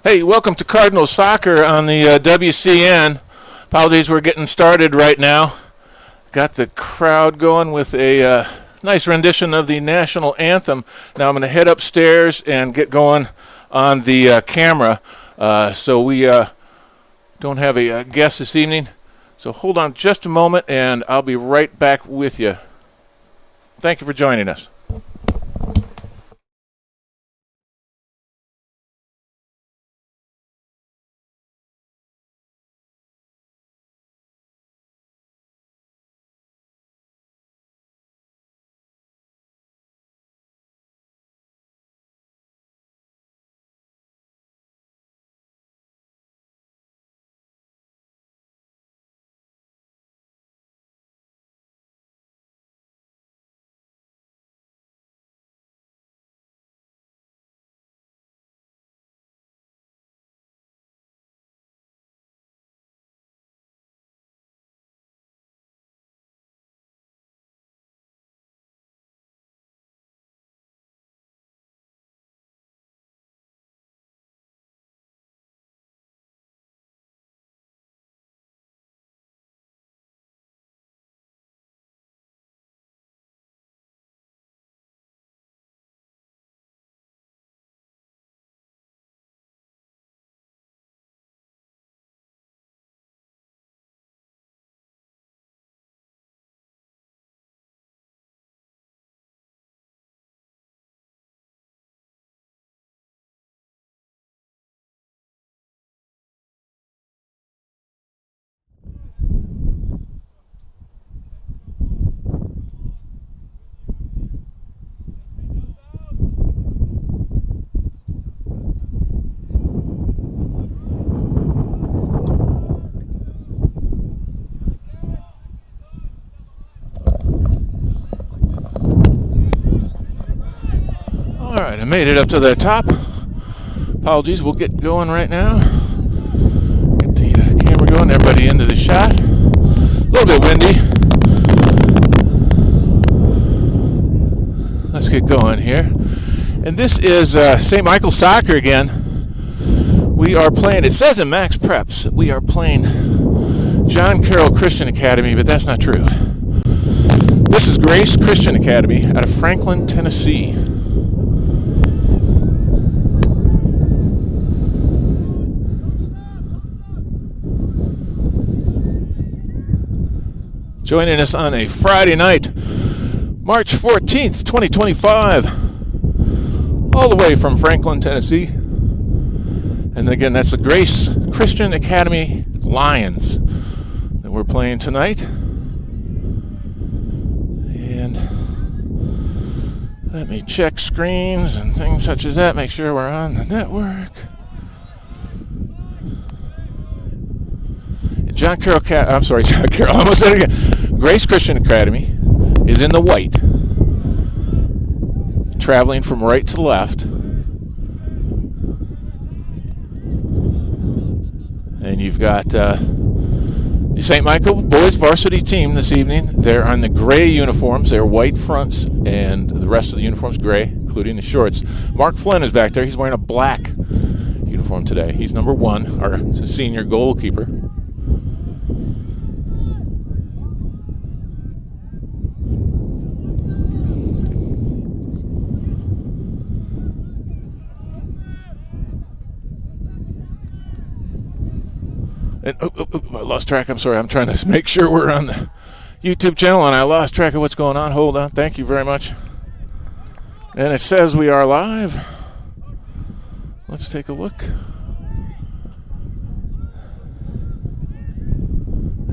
Hey, welcome to Cardinals Soccer on the WCN. Apologies, we're getting started right now. Got the crowd going with a nice rendition of the national anthem. Now I'm going to head upstairs and get going on the camera. So we don't have a guest this evening. So hold on just a moment and I'll be right back with you. Thank you for joining us. Alright, I made it up to the top. Apologies, we'll get going right now. Get the camera going, everybody into the shot. A little bit windy. Let's get going here. And this is St. Michael Soccer again. We are playing, it says in Max Preps that we are playing John Carroll Christian Academy, but that's not true. This is Grace Christian Academy out of Franklin, Tennessee. Joining us on a Friday night, March 14th, 2025, all the way from Franklin, Tennessee. And again, that's the Grace Christian Academy Lions that we're playing tonight. And let me check screens and things such as that, make sure we're on the network. John Carroll, I'm sorry, John Carroll, I almost said it again. Grace Christian Academy is in the white, traveling from right to left. And you've got the St. Michael boys varsity team this evening. They're on the gray uniforms. They're white fronts, and the rest of the uniforms gray, including the shorts. Mark Flynn is back there. He's wearing a black uniform today. He's number 1, our senior goalkeeper. And I lost track. I'm sorry. I'm trying to make sure we're on the YouTube channel, and I lost track of what's going on. Hold on. Thank you very much. And it says we are live. Let's take a look.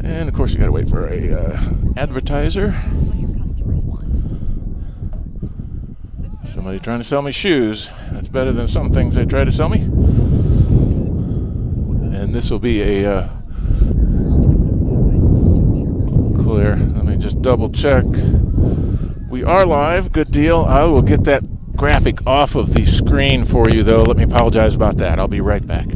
And of course, you got to wait for a advertiser. Somebody trying to sell me shoes. That's better than some things they try to sell me. And this will be a clear. Let me just double check. We are live. Good deal. I will get that graphic off of the screen for you, though. Let me apologize about that. I'll be right back.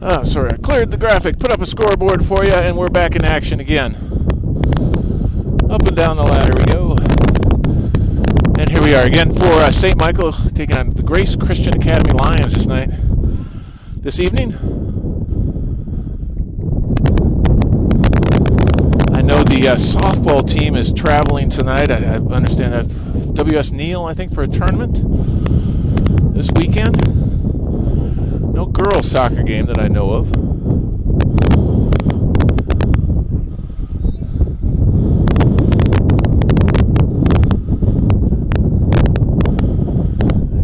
Oh, sorry, I cleared the graphic, put up a scoreboard for you, and we're back in action again. Up and down the ladder we go. And here we are again for St. Michael taking on the Grace Christian Academy Lions this evening. I know the softball team is traveling tonight. I understand that W.S. Neal, I think, for a tournament this weekend. No girls soccer game that I know of.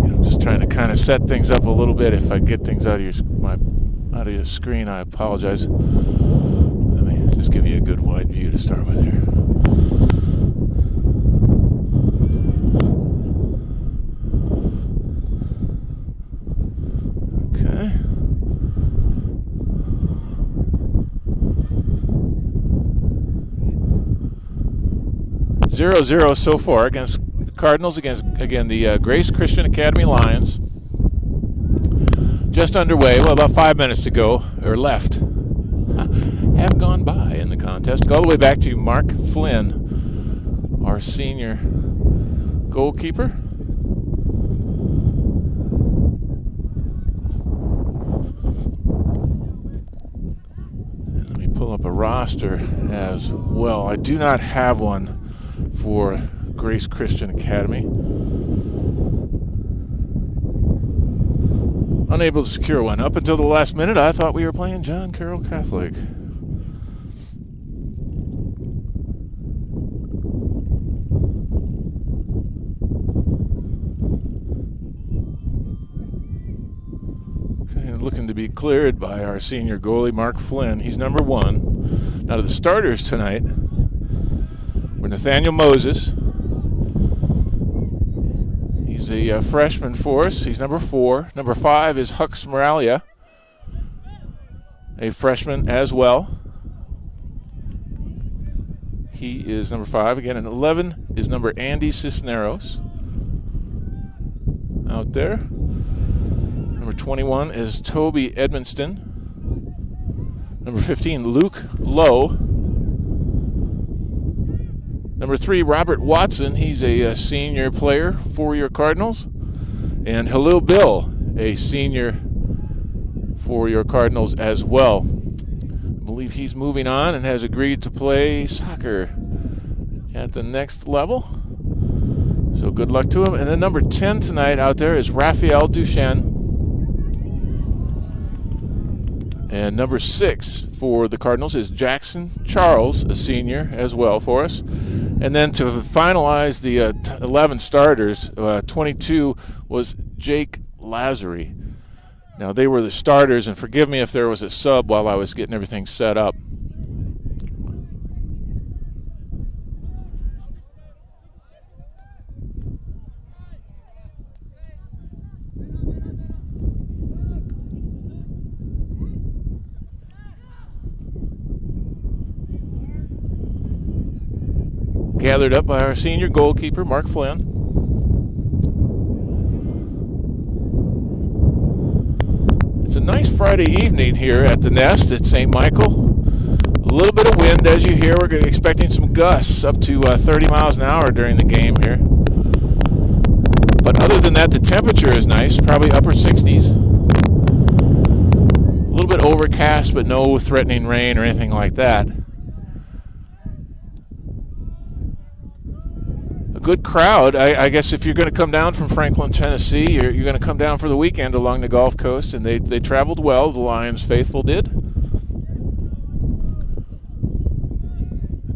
I'm just trying to kind of set things up a little bit. If I get things out of your screen, I apologize. Let me just give you a good wide view to start with here. Okay. 0-0 so far against the Cardinals, against, again, the Grace Christian Academy Lions. Just underway, well, about 5 minutes to go, or left. Have gone by in the contest. Go all the way back to Mark Flynn, our senior goalkeeper. Let me pull up a roster as well. I do not have one for Grace Christian Academy. Unable to secure one. Up until the last minute, I thought we were playing John Carroll Catholic. Okay, looking to be cleared by our senior goalie, Mark Flynn. He's number 1. Now to the starters tonight were Nathaniel Moses. He's a freshman for us. He's number 4. Number 5 is Hux Moralia, a freshman as well. He is number 5 again. And 11 is number Andy Cisneros out there. Number 21 is Toby Edmonston. Number 15, Luke Lowe. Number 3, Robert Watson. He's a senior player for your Cardinals. And Halil Bill, a senior for your Cardinals as well. I believe he's moving on and has agreed to play soccer at the next level. So good luck to him. And then number 10 tonight out there is Raphael Duchesne. And number 6 for the Cardinals is Jackson Charles, a senior as well for us. And then to finalize the 11 starters, 22 was Jake Lazary. Now, they were the starters, and forgive me if there was a sub while I was getting everything set up. Gathered up by our senior goalkeeper, Mark Flynn. It's a nice Friday evening here at the Nest at St. Michael. A little bit of wind, as you hear. We're expecting some gusts up to 30 miles an hour during the game here. But other than that, the temperature is nice, probably upper 60s. A little bit overcast, but no threatening rain or anything like that. Good crowd. I guess if you're going to come down from Franklin, Tennessee, you're going to come down for the weekend along the Gulf Coast, and they traveled well. The Lions faithful did.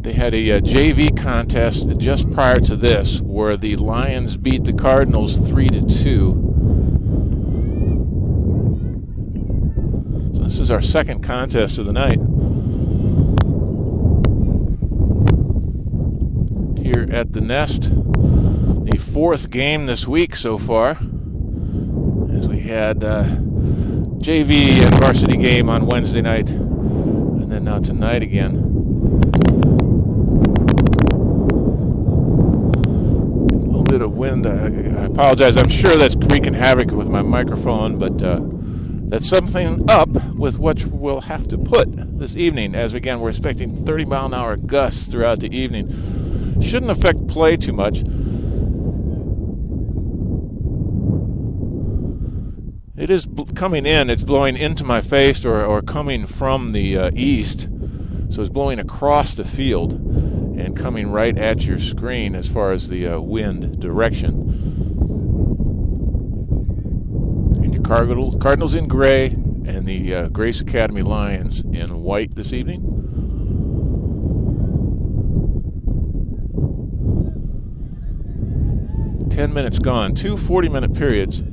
They had a JV contest just prior to this, where the Lions beat the Cardinals 3-2. So this is our second contest of the night. Here at the Nest, the 4th game this week so far, as we had JV and varsity game on Wednesday night, and then now tonight again. A little bit of wind. I apologize. I'm sure that's wreaking havoc with my microphone, but that's something up with what we'll have to put this evening, as again we're expecting 30-mile-an-hour gusts throughout the evening. Shouldn't affect play too much. It is coming in. It's blowing into my face or coming from the east. So it's blowing across the field and coming right at your screen as far as the wind direction. And your Cardinals in gray and the Grace Academy Lions in white this evening. Ten minutes gone. 2 40-minute periods.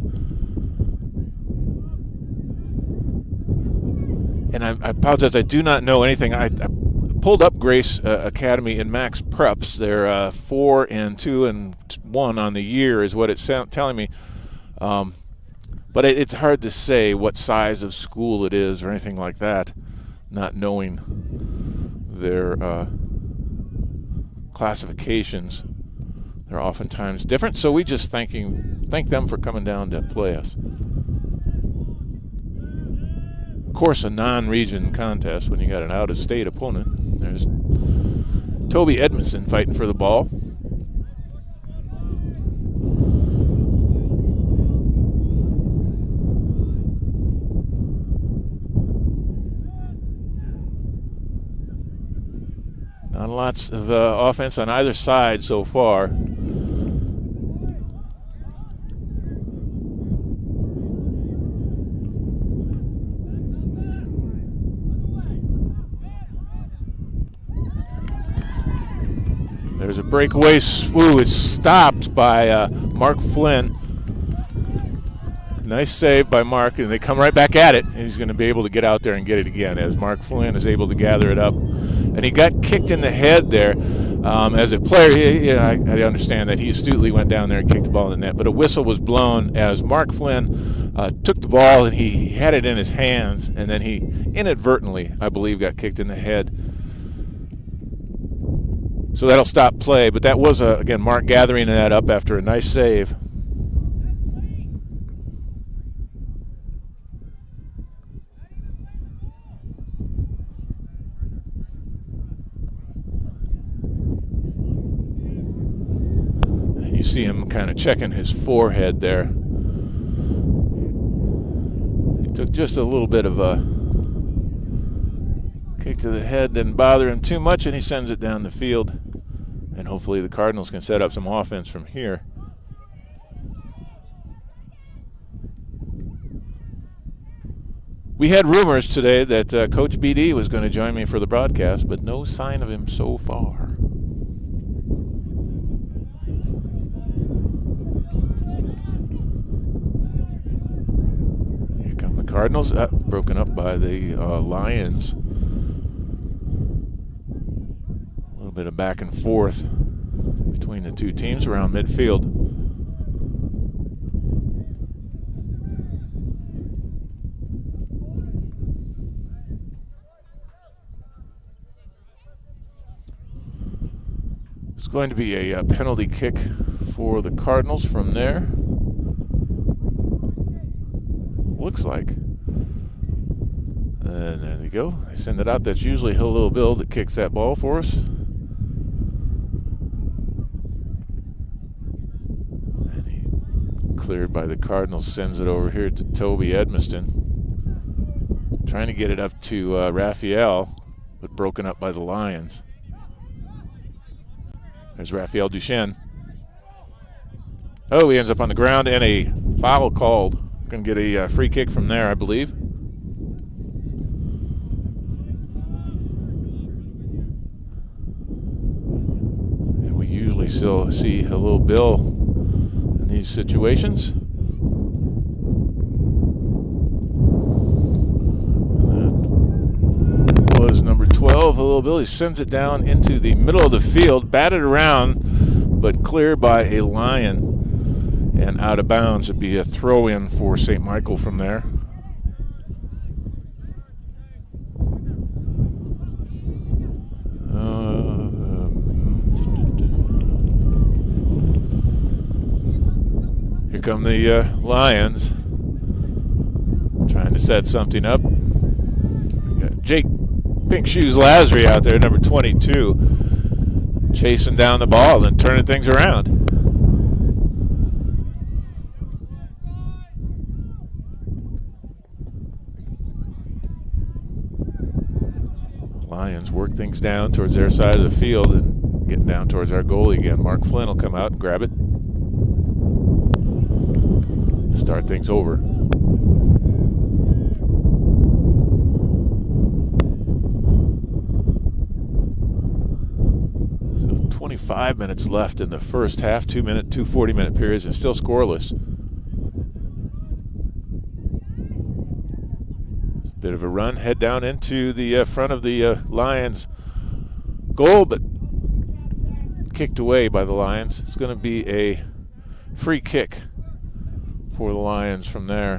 And I apologize, I do not know anything. I pulled up Grace Academy in Max Preps. They're 4-2 and 1 on the year is what it's telling me. But it's hard to say what size of school it is or anything like that, not knowing their classifications. They're oftentimes different, so we just thank them for coming down to play us. Of course, a non-region contest when you got an out-of-state opponent. There's Toby Edmondson fighting for the ball. Not lots of offense on either side so far. There's a breakaway. It's stopped by Mark Flynn. Nice save by Mark, and they come right back at it. He's going to be able to get out there and get it again as Mark Flynn is able to gather it up. And he got kicked in the head there. As a player, I understand that he astutely went down there and kicked the ball in the net, but a whistle was blown as Mark Flynn took the ball and he had it in his hands, and then he inadvertently, I believe, got kicked in the head. So that'll stop play, but that was, again, Mark gathering that up after a nice save. And you see him kind of checking his forehead there. He took just a little bit of a kick to the head, didn't bother him too much, and he sends it down the field. And hopefully the Cardinals can set up some offense from here. We had rumors today that Coach BD was going to join me for the broadcast, but no sign of him so far. Here come the Cardinals, broken up by the Lions. Bit of back and forth between the two teams around midfield. It's going to be a penalty kick for the Cardinals from there. Looks like. And there they go. They send it out. That's usually Little Bill that kicks that ball for us. Cleared by the Cardinals, sends it over here to Toby Edmiston. Trying to get it up to Raphael, but broken up by the Lions. There's Raphael Duchesne. Oh, he ends up on the ground, and a foul called. Going to get a free kick from there, I believe. And we usually still see a little Bill these situations. That was number 12, Little Bill. He sends it down into the middle of the field, batted around, but cleared by a Lion and out of bounds. It'd be a throw-in for St. Michael from there. Here come the Lions, trying to set something up. We got Jake Pink Shoes Lazary out there, number 22, chasing down the ball and turning things around. Lions work things down towards their side of the field and getting down towards our goalie again. Mark Flynn will come out and grab it. Start things over. So 25 minutes left in the first half, 2 40-minute periods, and still scoreless. Bit of a run, head down into the front of the Lions goal, but kicked away by the Lions. It's going to be a free kick for the Lions from there.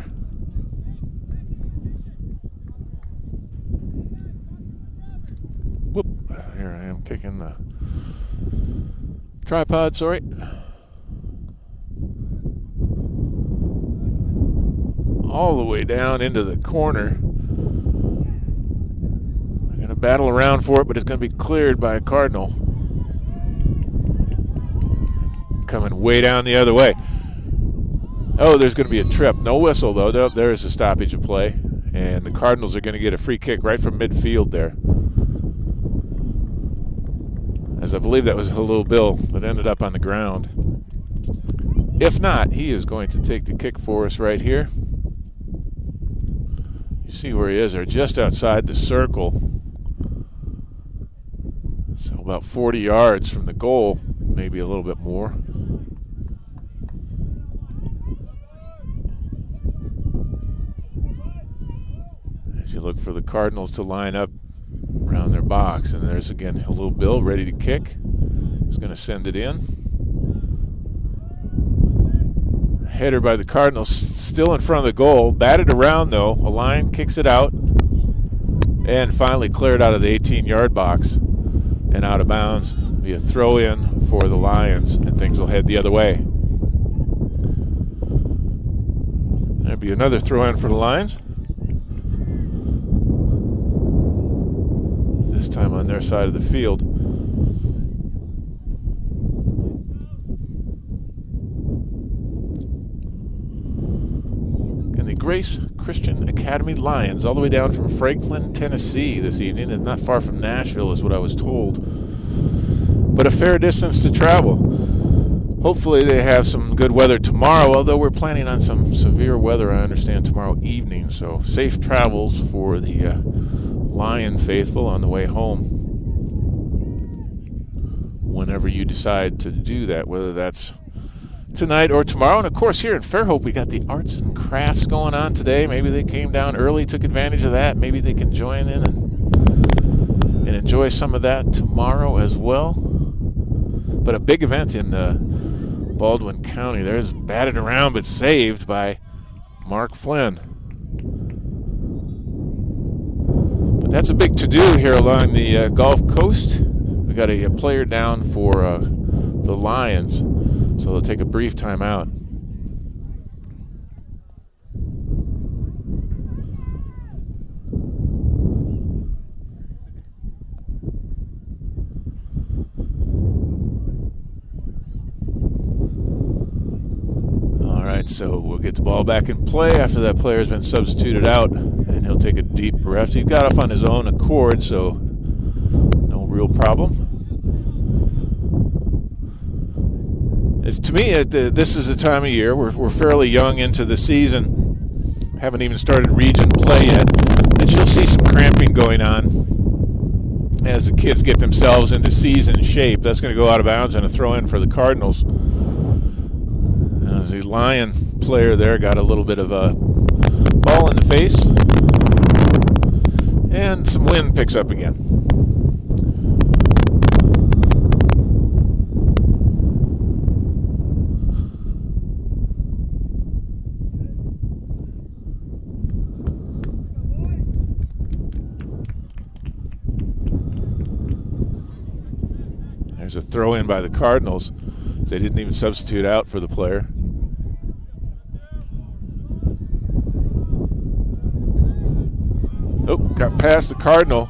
Whoop, here I am kicking the tripod, sorry. All the way down into the corner. Going to battle around for it, but it's going to be cleared by a Cardinal. Coming way down the other way. Oh, there's going to be a trip. No whistle, though. There is a stoppage of play. And the Cardinals are going to get a free kick right from midfield there. As I believe that was Halil Bill that ended up on the ground. If not, he is going to take the kick for us right here. You see where he is there, just outside the circle. So about 40 yards from the goal, maybe a little bit more. As you look for the Cardinals to line up around their box, and there's again Halil Bill ready to kick. He's going to send it in. Header by the Cardinals, still in front of the goal. Batted around though. A line kicks it out, and finally cleared out of the 18-yard box and out of bounds. Be a throw in for the Lions, and things will head the other way. There'll be another throw in for the Lions. This time on their side of the field. And the Grace Christian Academy Lions, all the way down from Franklin, Tennessee this evening, and not far from Nashville is what I was told. But a fair distance to travel. Hopefully they have some good weather tomorrow, although we're planning on some severe weather, I understand, tomorrow evening. So safe travels for the Lion faithful on the way home. Whenever you decide to do that, whether that's tonight or tomorrow. And of course here in Fairhope we got the arts and crafts going on today. Maybe they came down early, took advantage of that. Maybe they can join in and enjoy some of that tomorrow as well. But a big event in Baldwin County. There's batted around but saved by Mark Flynn. But that's a big to-do here along the Gulf Coast. We got a player down for the Lions, so they'll take a brief time out. All right, so we'll get the ball back in play after that player has been substituted out, and he'll take a deep breath. He got off on his own accord, so no real problem. To me, this is the time of year. We're fairly young into the season. Haven't even started region play yet. That you'll see some cramping going on as the kids get themselves into season shape. That's going to go out of bounds and a throw in for the Cardinals. As the Lion player there got a little bit of a ball in the face. And some wind picks up again. There's a throw in by the Cardinals. They didn't even substitute out for the player. Oh, got past the Cardinal.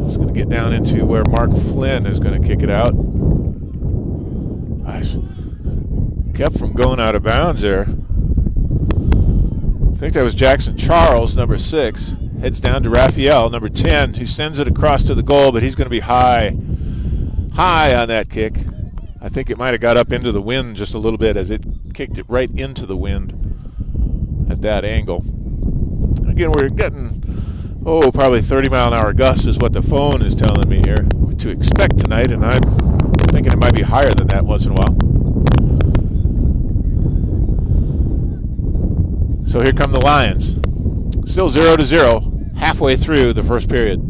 It's going to get down into where Mark Flynn is going to kick it out. Gosh, kept from going out of bounds there. I think that was Jackson Charles, number 6. Heads down to Raphael, number 10, who sends it across to the goal, but he's going to be high on that kick. I think it might have got up into the wind just a little bit as it kicked it right into the wind at that angle. Again, we're getting, probably 30-mile-an-hour gusts is what the phone is telling me here to expect tonight, and I'm thinking it might be higher than that once in a while. So here come the Lions. Still 0-0, halfway through the first period.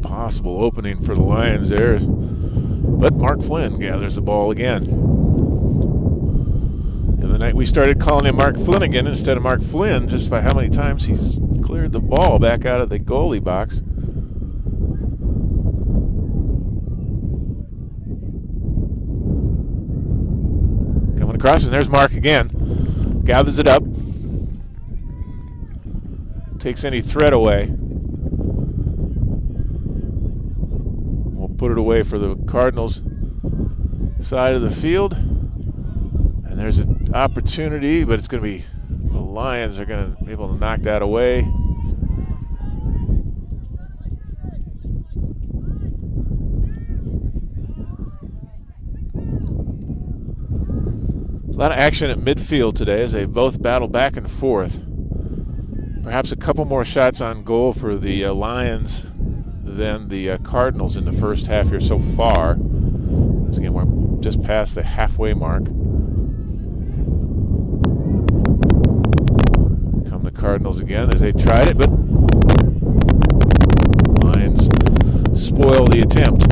Possible opening for the Lions there, but Mark Flynn gathers the ball again. The other night we started calling him Mark Flanagan instead of Mark Flynn, just by how many times he's cleared the ball back out of the goalie box. Coming across, and there's Mark again. Gathers it up. Takes any threat away. We'll put it away for the Cardinals side of the field. And there's an opportunity, but it's going to be, the Lions are going to be able to knock that away. A lot of action at midfield today as they both battle back and forth. Perhaps a couple more shots on goal for the Lions than the Cardinals in the first half here so far. Again, we're just past the halfway mark. Cardinals again as they tried it, but Lions spoil the attempt.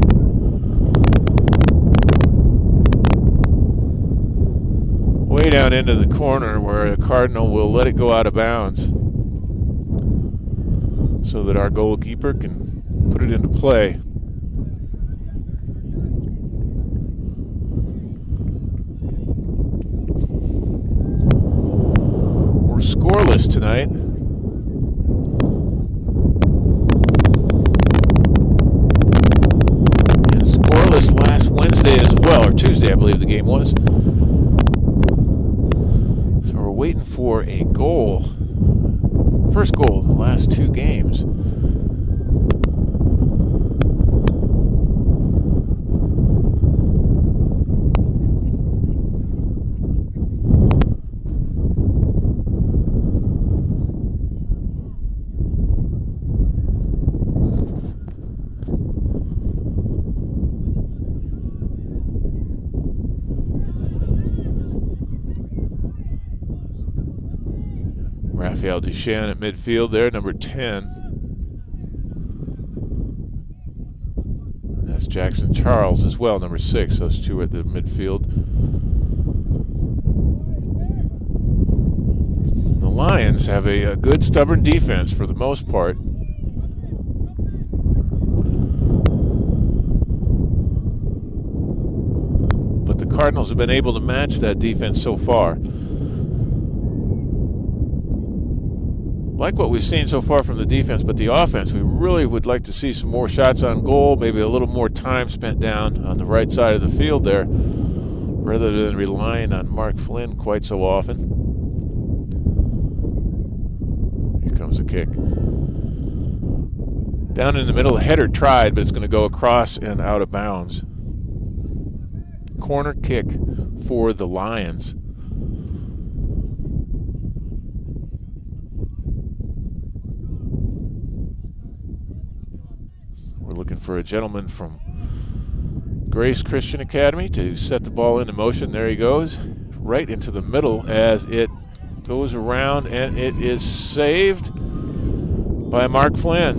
Way down into the corner where a Cardinal will let it go out of bounds so that our goalkeeper can put it into play. Scoreless tonight. And scoreless last Wednesday as well, or Tuesday I believe the game was. So we're waiting for a goal. First goal in the last 2 games. Raphael Duchesne at midfield there, number 10. That's Jackson Charles as well, number 6. Those two at the midfield. The Lions have a good, stubborn defense for the most part. But the Cardinals have been able to match that defense so far. Like what we've seen so far from the defense, but the offense, we really would like to see some more shots on goal, maybe a little more time spent down on the right side of the field there, rather than relying on Mark Flynn quite so often. Here comes the kick. Down in the middle, the header tried, but it's going to go across and out of bounds. Corner kick for the Lions. We're looking for a gentleman from Grace Christian Academy to set the ball into motion. There he goes, right into the middle as it goes around, and it is saved by Mark Flynn.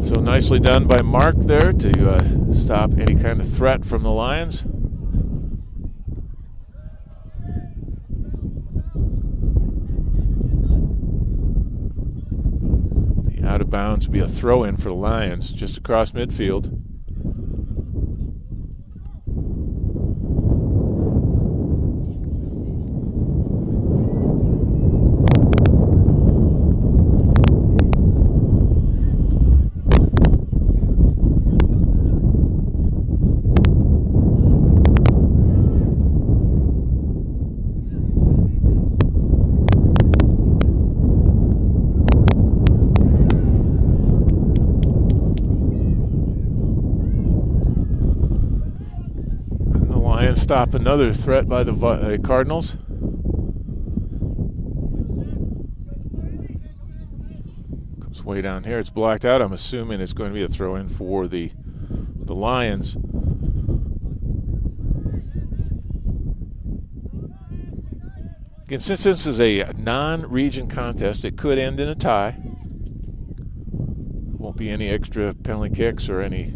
So nicely done by Mark there to stop any kind of threat from the Lions. The out of bounds will be a throw-in for the Lions just across midfield. Stop another threat by the Cardinals. Comes way down here. It's blocked out. I'm assuming it's going to be a throw-in for the Lions. Again, since this is a non-region contest, it could end in a tie. Won't be any extra penalty kicks or any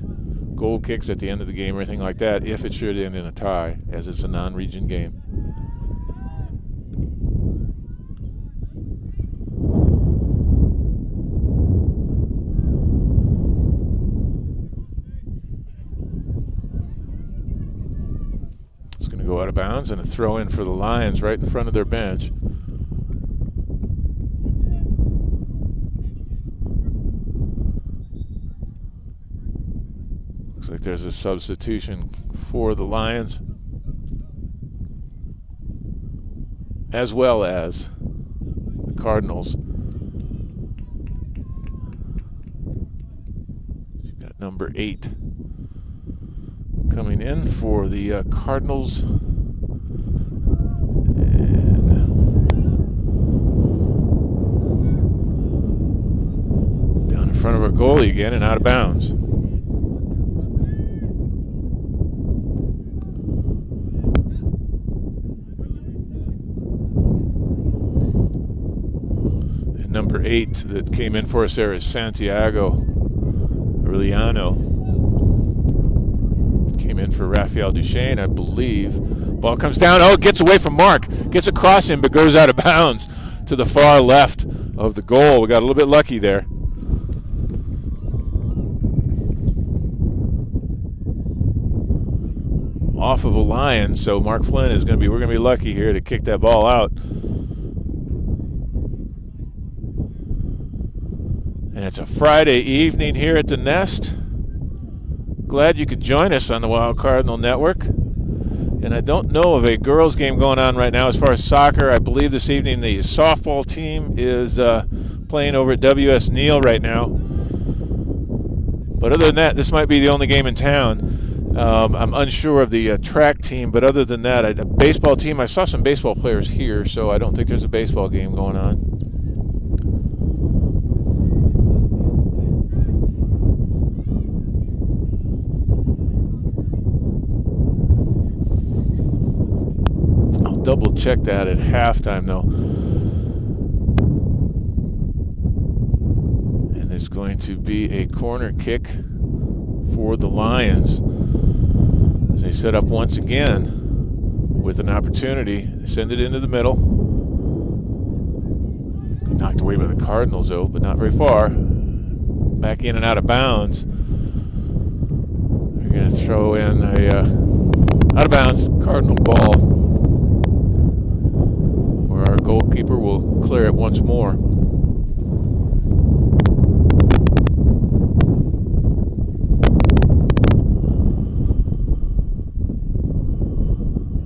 goal kicks at the end of the game or anything like that if it should end in a tie, as it's a non-region game. It's going to go out of bounds and a throw in for the Lions right in front of their bench. Looks like there's a substitution for the Lions, as well as the Cardinals. You've got number 8 coming in for the Cardinals. And down in front of our goalie again and out of bounds. Number 8 that came in for us there is Santiago Aureliano. Came in for Raphael Duchesne, I believe. Ball comes down. Oh, it gets away from Mark. Gets across him, but goes out of bounds to the far left of the goal. We got a little bit lucky there. Off of a Lion, so Mark Flynn is we're going to be lucky here to kick that ball out. And it's a Friday evening here at the Nest. Glad you could join us on the Wild Cardinal Network. And I don't know of a girls' game going on right now as far as soccer. I believe this evening the softball team is playing over at WS Neal right now. But other than that, this might be the only game in town. I'm unsure of the track team, but other than that, a baseball team, I saw some baseball players here, so I don't think there's a baseball game going on. Double check that at halftime though. And there's going to be a corner kick for the Lions as they set up once again with an opportunity. They send it into the middle. Knocked away by the Cardinals though, but not very far. Back in and out of bounds. They're going to throw in a out of bounds Cardinal ball. Our goalkeeper will clear it once more.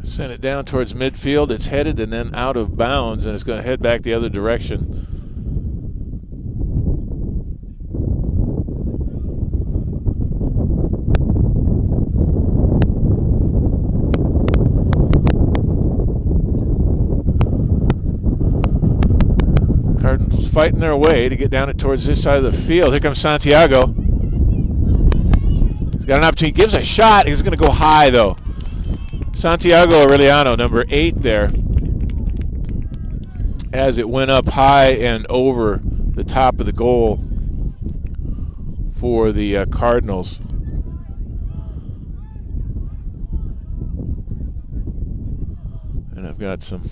Send it down towards midfield. It's headed and then out of bounds, and it's going to head back the other direction. Fighting their way to get down it towards this side of the field. Here comes Santiago. He's got an opportunity. Gives a shot. He's going to go high, though. Santiago Aureliano, number 8 there, as it went up high and over the top of the goal for the Cardinals. And I've got some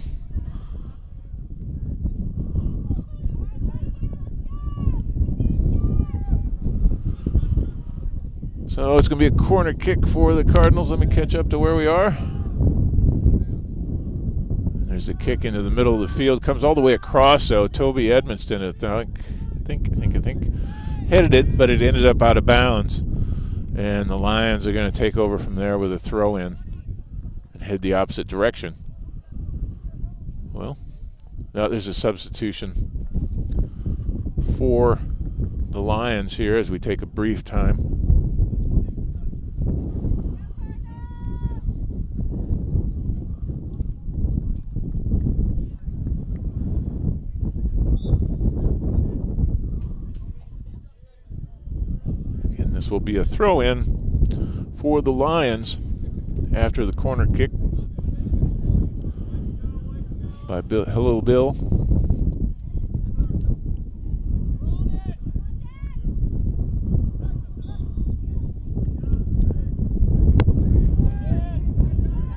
so it's going to be a corner kick for the Cardinals. Let me catch up to where we are. And there's a kick into the middle of the field. Comes all the way across, so Toby Edmonston, I think headed it, but it ended up out of bounds. And the Lions are going to take over from there with a throw-in and head the opposite direction. Well, now there's a substitution for the Lions here as we take a brief time. And this will be a throw-in for the Lions after the corner kick by Bill.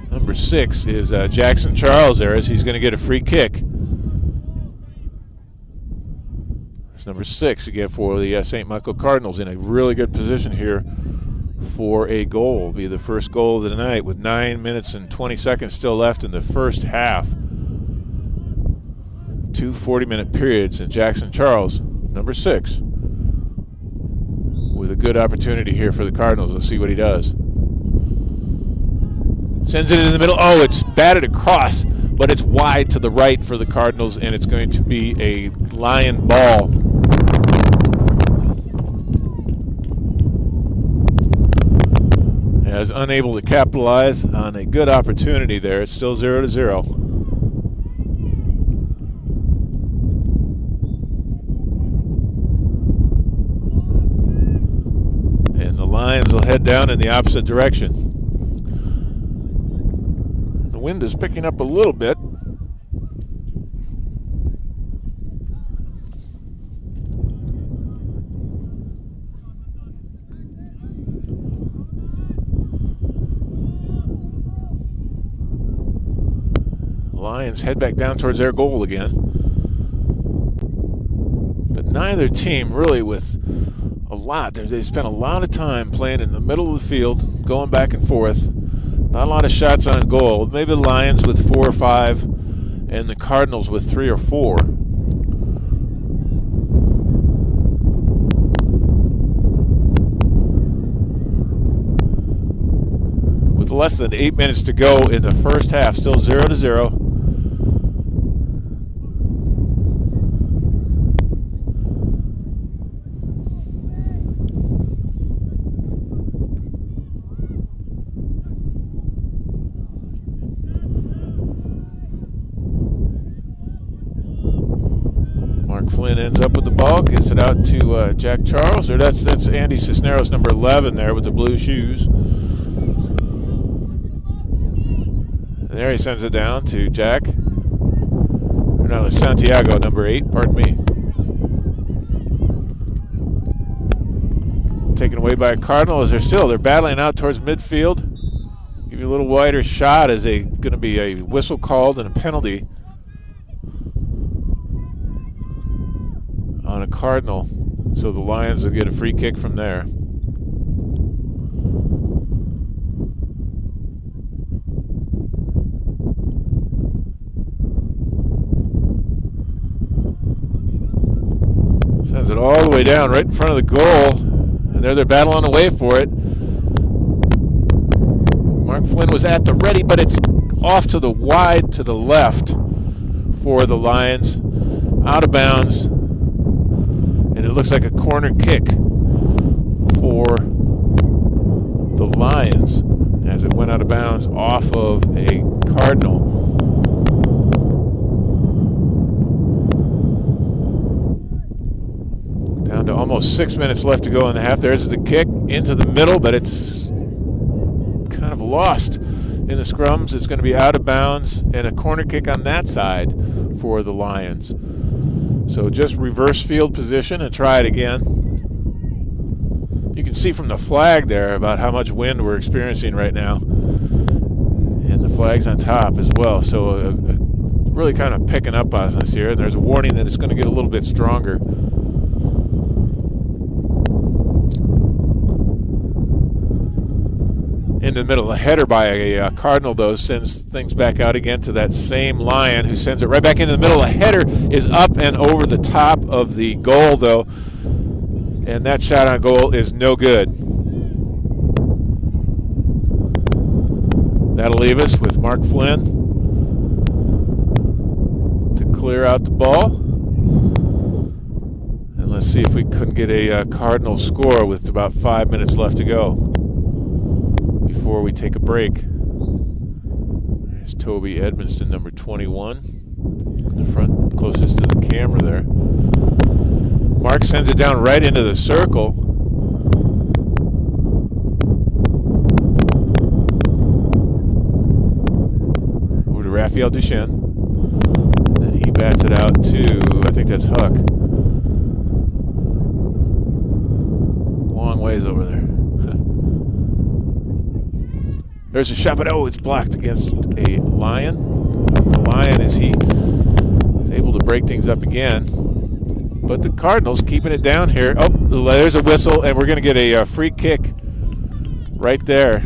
Number 6 is Jackson Charles there, as he's going to get a free kick. It's number 6 again for the St. Michael Cardinals, in a really good position here for a goal. It'll be the first goal of the night with 9 minutes and 20 seconds still left in the first half. 2 40-minute periods, and Jackson Charles, number 6, with a good opportunity here for the Cardinals. Let's see what he does. Sends it in the middle. Oh, it's batted across, but it's wide to the right for the Cardinals, and it's going to be a Lion ball. As unable to capitalize on a good opportunity there. It's still 0-0. And the Lions will head down in the opposite direction. The wind is picking up a little bit. Lions head back down towards their goal again. But neither team really with a lot. They spent a lot of time playing in the middle of the field, going back and forth. Not a lot of shots on goal. Maybe the Lions with 4 or 5 and the Cardinals with 3 or 4. With less than 8 minutes to go in the first half, still 0-0. Flynn ends up with the ball, gets it out to Jack Charles, or that's Andy Cisneros, number 11 there with the blue shoes. And there he sends it down to Jack. Or no, it's Santiago, number 8, pardon me. Taken away by a Cardinal as they're battling out towards midfield. Give you a little wider shot as going to be a whistle called and a penalty on a Cardinal, so the Lions will get a free kick from there. Sends it all the way down right in front of the goal, and they're battling away for it. Mark Flynn was at the ready, but it's off to the wide to the left for the Lions, out of bounds. And it looks like a corner kick for the Lions as it went out of bounds off of a Cardinal. Down to almost 6 minutes left to go in the half. There's the kick into the middle, but it's kind of lost in the scrums. It's going to be out of bounds and a corner kick on that side for the Lions. So just reverse field position and try it again. You can see from the flag there about how much wind we're experiencing right now. And the flag's on top as well. So really kind of picking up on us here. And there's a warning that it's going to get a little bit stronger. In the middle, a header by a Cardinal, though, sends things back out again to that same Lion, who sends it right back into the middle. A header is up and over the top of the goal, though, and that shot on goal is no good. That'll leave us with Mark Flynn to clear out the ball. And let's see if we couldn't get a Cardinal score with about 5 minutes left to go before we take a break. There's Toby Edmonston, number 21, in the front, closest to the camera there. Mark sends it down right into the circle. Over to Raphael Duchesne. Then he bats it out to, I think that's Huck. Long ways over there. There's a shot, but it's blocked against a Lion. The Lion, is able to break things up again. But the Cardinals keeping it down here. Oh, there's a whistle, and we're going to get a free kick right there.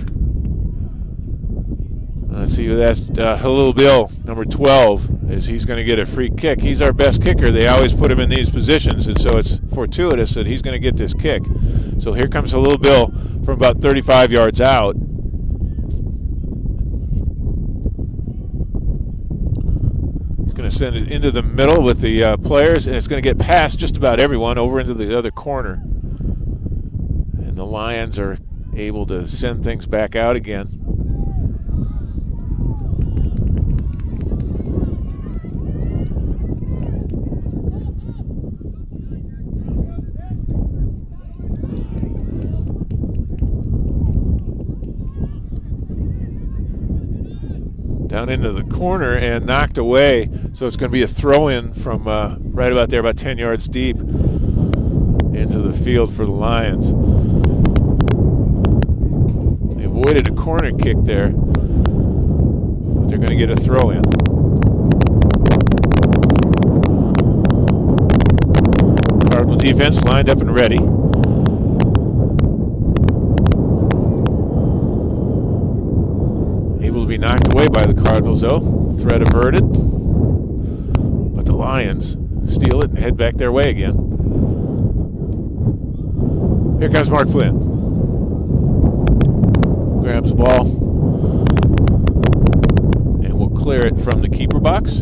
Let's see who that's. Halil Bill, number 12, is he's going to get a free kick. He's our best kicker. They always put him in these positions, and so it's fortuitous that he's going to get this kick. So here comes Halil Bill from about 35 yards out. Going to send it into the middle with the players, and it's going to get past just about everyone over into the other corner. And the Lions are able to send things back out again. Down into the corner and knocked away. So it's going to be a throw-in from right about there, about 10 yards deep, into the field for the Lions. They avoided a corner kick there, but they're going to get a throw-in. Cardinal defense lined up and ready. Able to be knocked away by the Cardinals, though. Threat averted. But the Lions steal it and head back their way again. Here comes Mark Flynn. Grabs the ball. And will clear it from the keeper box.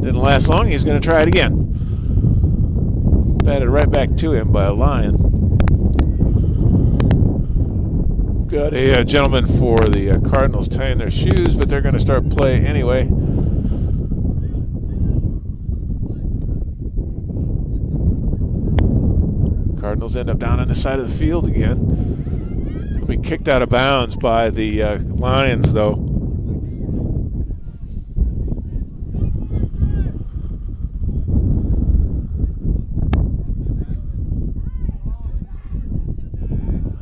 Didn't last long. He's going to try it again. Batted right back to him by a Lion. Got a gentleman for the Cardinals tying their shoes, but they're going to start play anyway. Cardinals end up down on the side of the field again. They'll be kicked out of bounds by the Lions, though.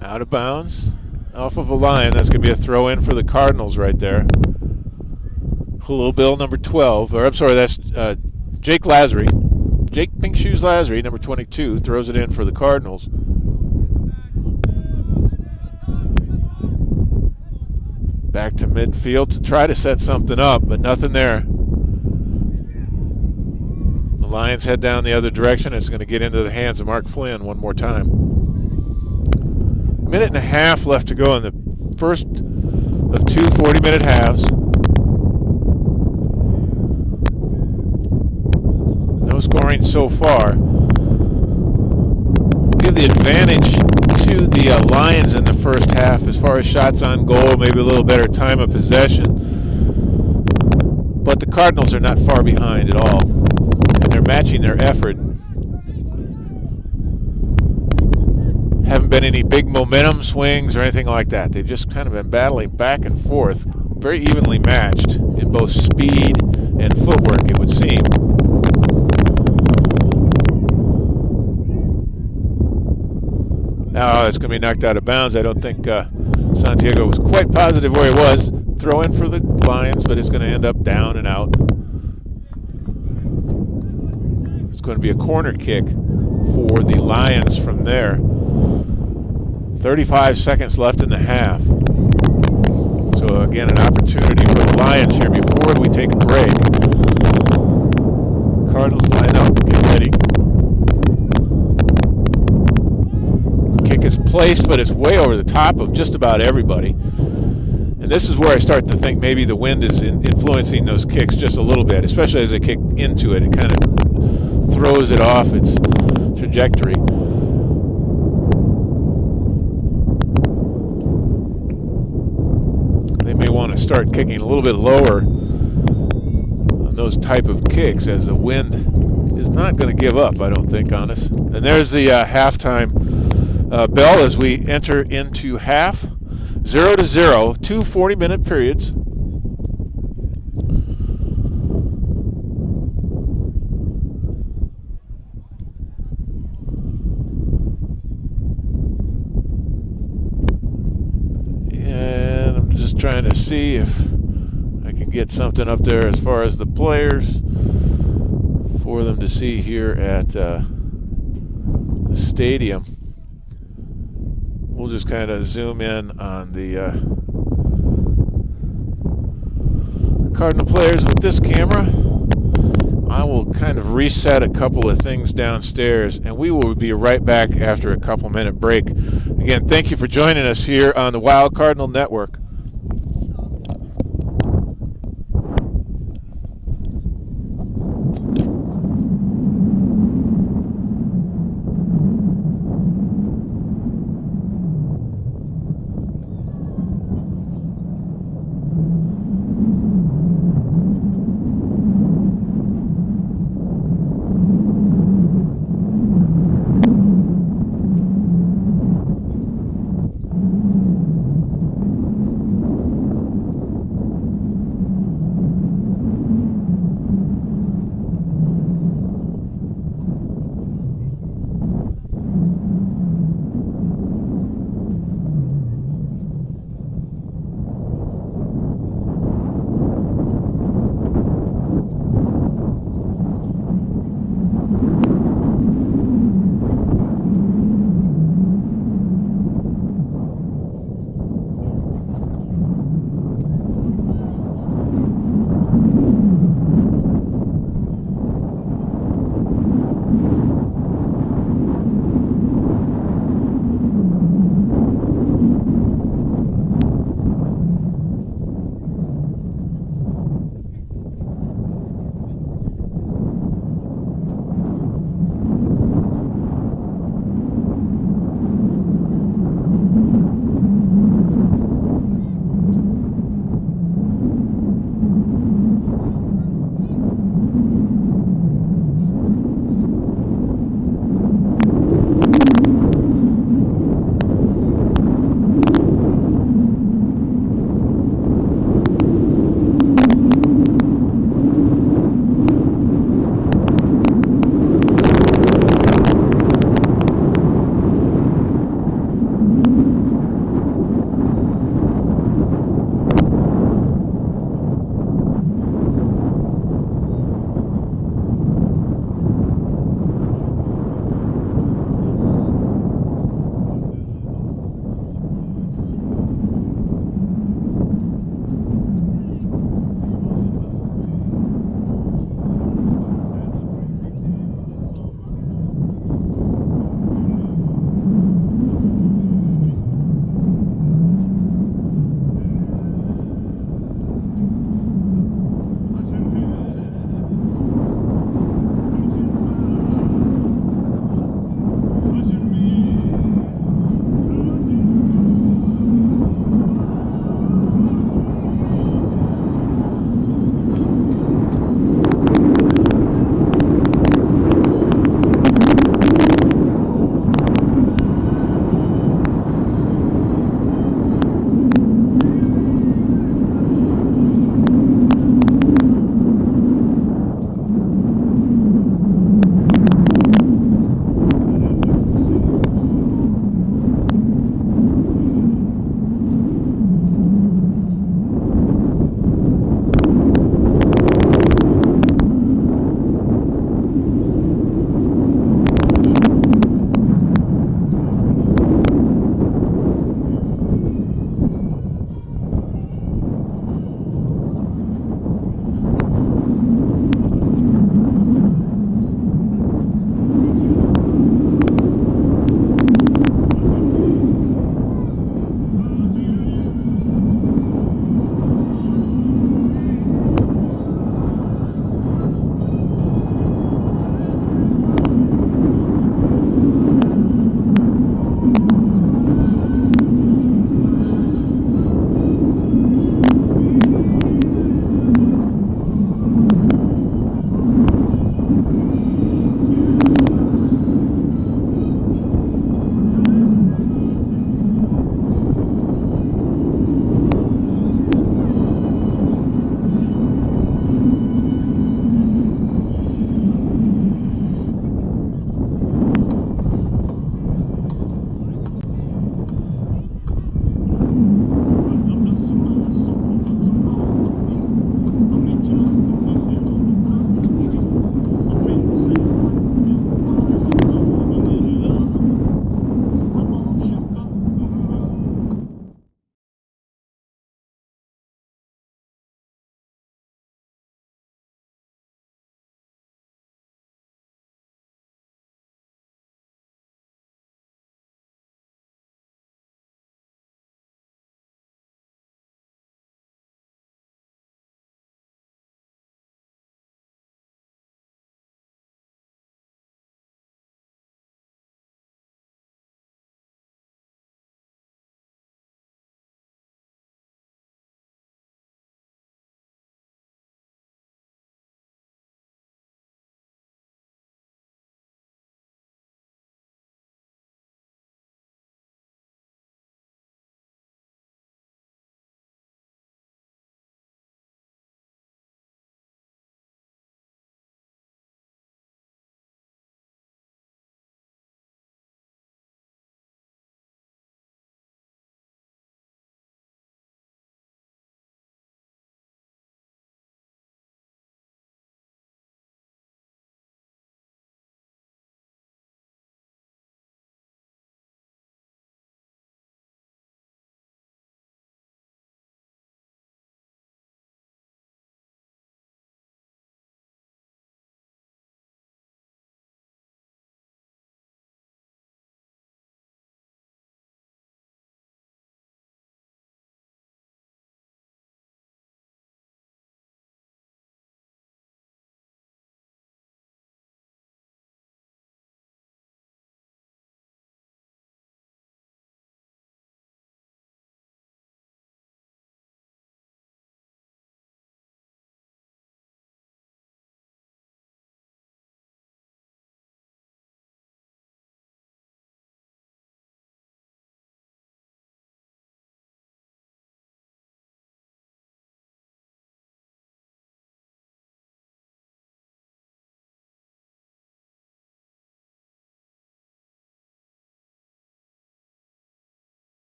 Out of bounds, off of a Lion. That's going to be a throw-in for the Cardinals right there. Halil Bill, number 12. Or I'm sorry, that's Jake Lazary. Jake Pink Shoes Lazary, number 22, throws it in for the Cardinals. Back to midfield to try to set something up, but nothing there. The Lions head down the other direction. It's going to get into the hands of Mark Flynn one more time. Minute and a half left to go in the first of two 40-minute halves. No scoring so far. Give the advantage to the Lions in the first half as far as shots on goal, maybe a little better time of possession. But the Cardinals are not far behind at all, and they're matching their effort. Haven't been any big momentum swings or anything like that. They've just kind of been battling back and forth, very evenly matched in both speed and footwork, it would seem. Now it's going to be knocked out of bounds. I don't think Santiago was quite positive where he was. Throw in for the Lions, but it's going to end up down and out. It's going to be a corner kick for the Lions from there. 35 seconds left in the half. So again, an opportunity for the Lions here before we take a break. Cardinals line up, get ready. Kick is placed, but it's way over the top of just about everybody. And this is where I start to think maybe the wind is influencing those kicks just a little bit, especially as they kick into it. It kind of throws it off its trajectory. They may want to start kicking a little bit lower on those type of kicks, as the wind is not going to give up, I don't think, on us. And there's the halftime bell as we enter into half. 0-0, 2 40-minute periods. And I'm just trying to see if I can get something up there as far as the players for them to see here at the stadium. We'll just kind of zoom in on the Cardinal players with this camera. I will kind of reset a couple of things downstairs, and we will be right back after a couple-minute break. Again, thank you for joining us here on the Wild Cardinal Network.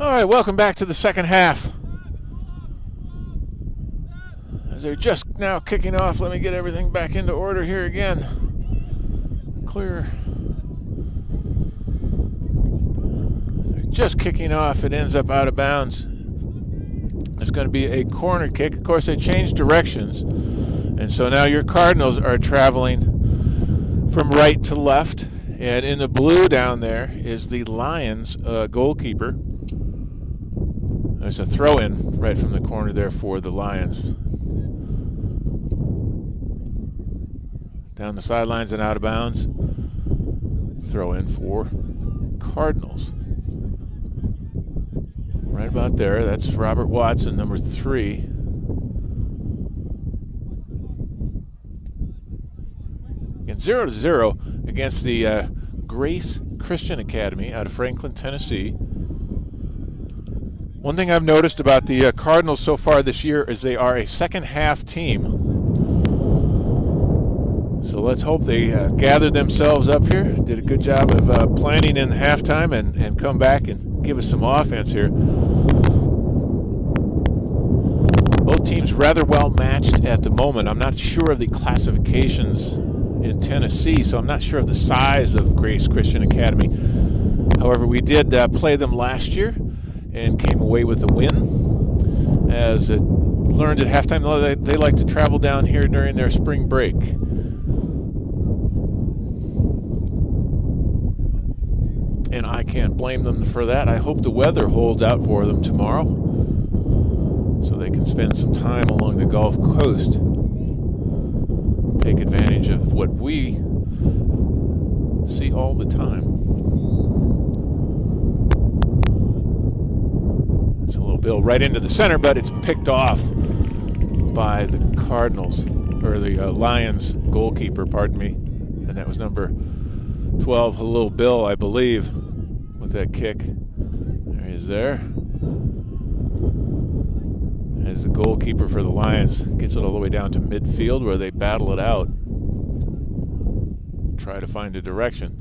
All right, welcome back to the second half. As they're just now kicking off, let me get everything back into order here again. Clear. They're just kicking off. It ends up out of bounds. It's going to be a corner kick. Of course, they changed directions. And so now your Cardinals are traveling from right to left. And in the blue down there is the Lions goalkeeper. There's a throw-in right from the corner there for the Lions. Down the sidelines and out of bounds. Throw-in for Cardinals. Right about there. That's Robert Watson, number 3. And 0-0 against the Grace Christian Academy out of Franklin, Tennessee. One thing I've noticed about the Cardinals so far this year is they are a second-half team. So let's hope they gathered themselves up here, did a good job of planning in halftime, and come back and give us some offense here. Both teams rather well matched at the moment. I'm not sure of the classifications in Tennessee, so I'm not sure of the size of Grace Christian Academy. However, we did play them last year and came away with a win. As it learned at halftime, they like to travel down here during their spring break. And I can't blame them for that. I hope the weather holds out for them tomorrow so they can spend some time along the Gulf Coast. Take advantage of what we see all the time. It's a little bill right into the center, but it's picked off by the Cardinals, or the Lions goalkeeper, pardon me. And that was number 12, a little Bill, I believe, with that kick. There he is there. As the goalkeeper for the Lions gets it all the way down to midfield where they battle it out. Try to find a direction.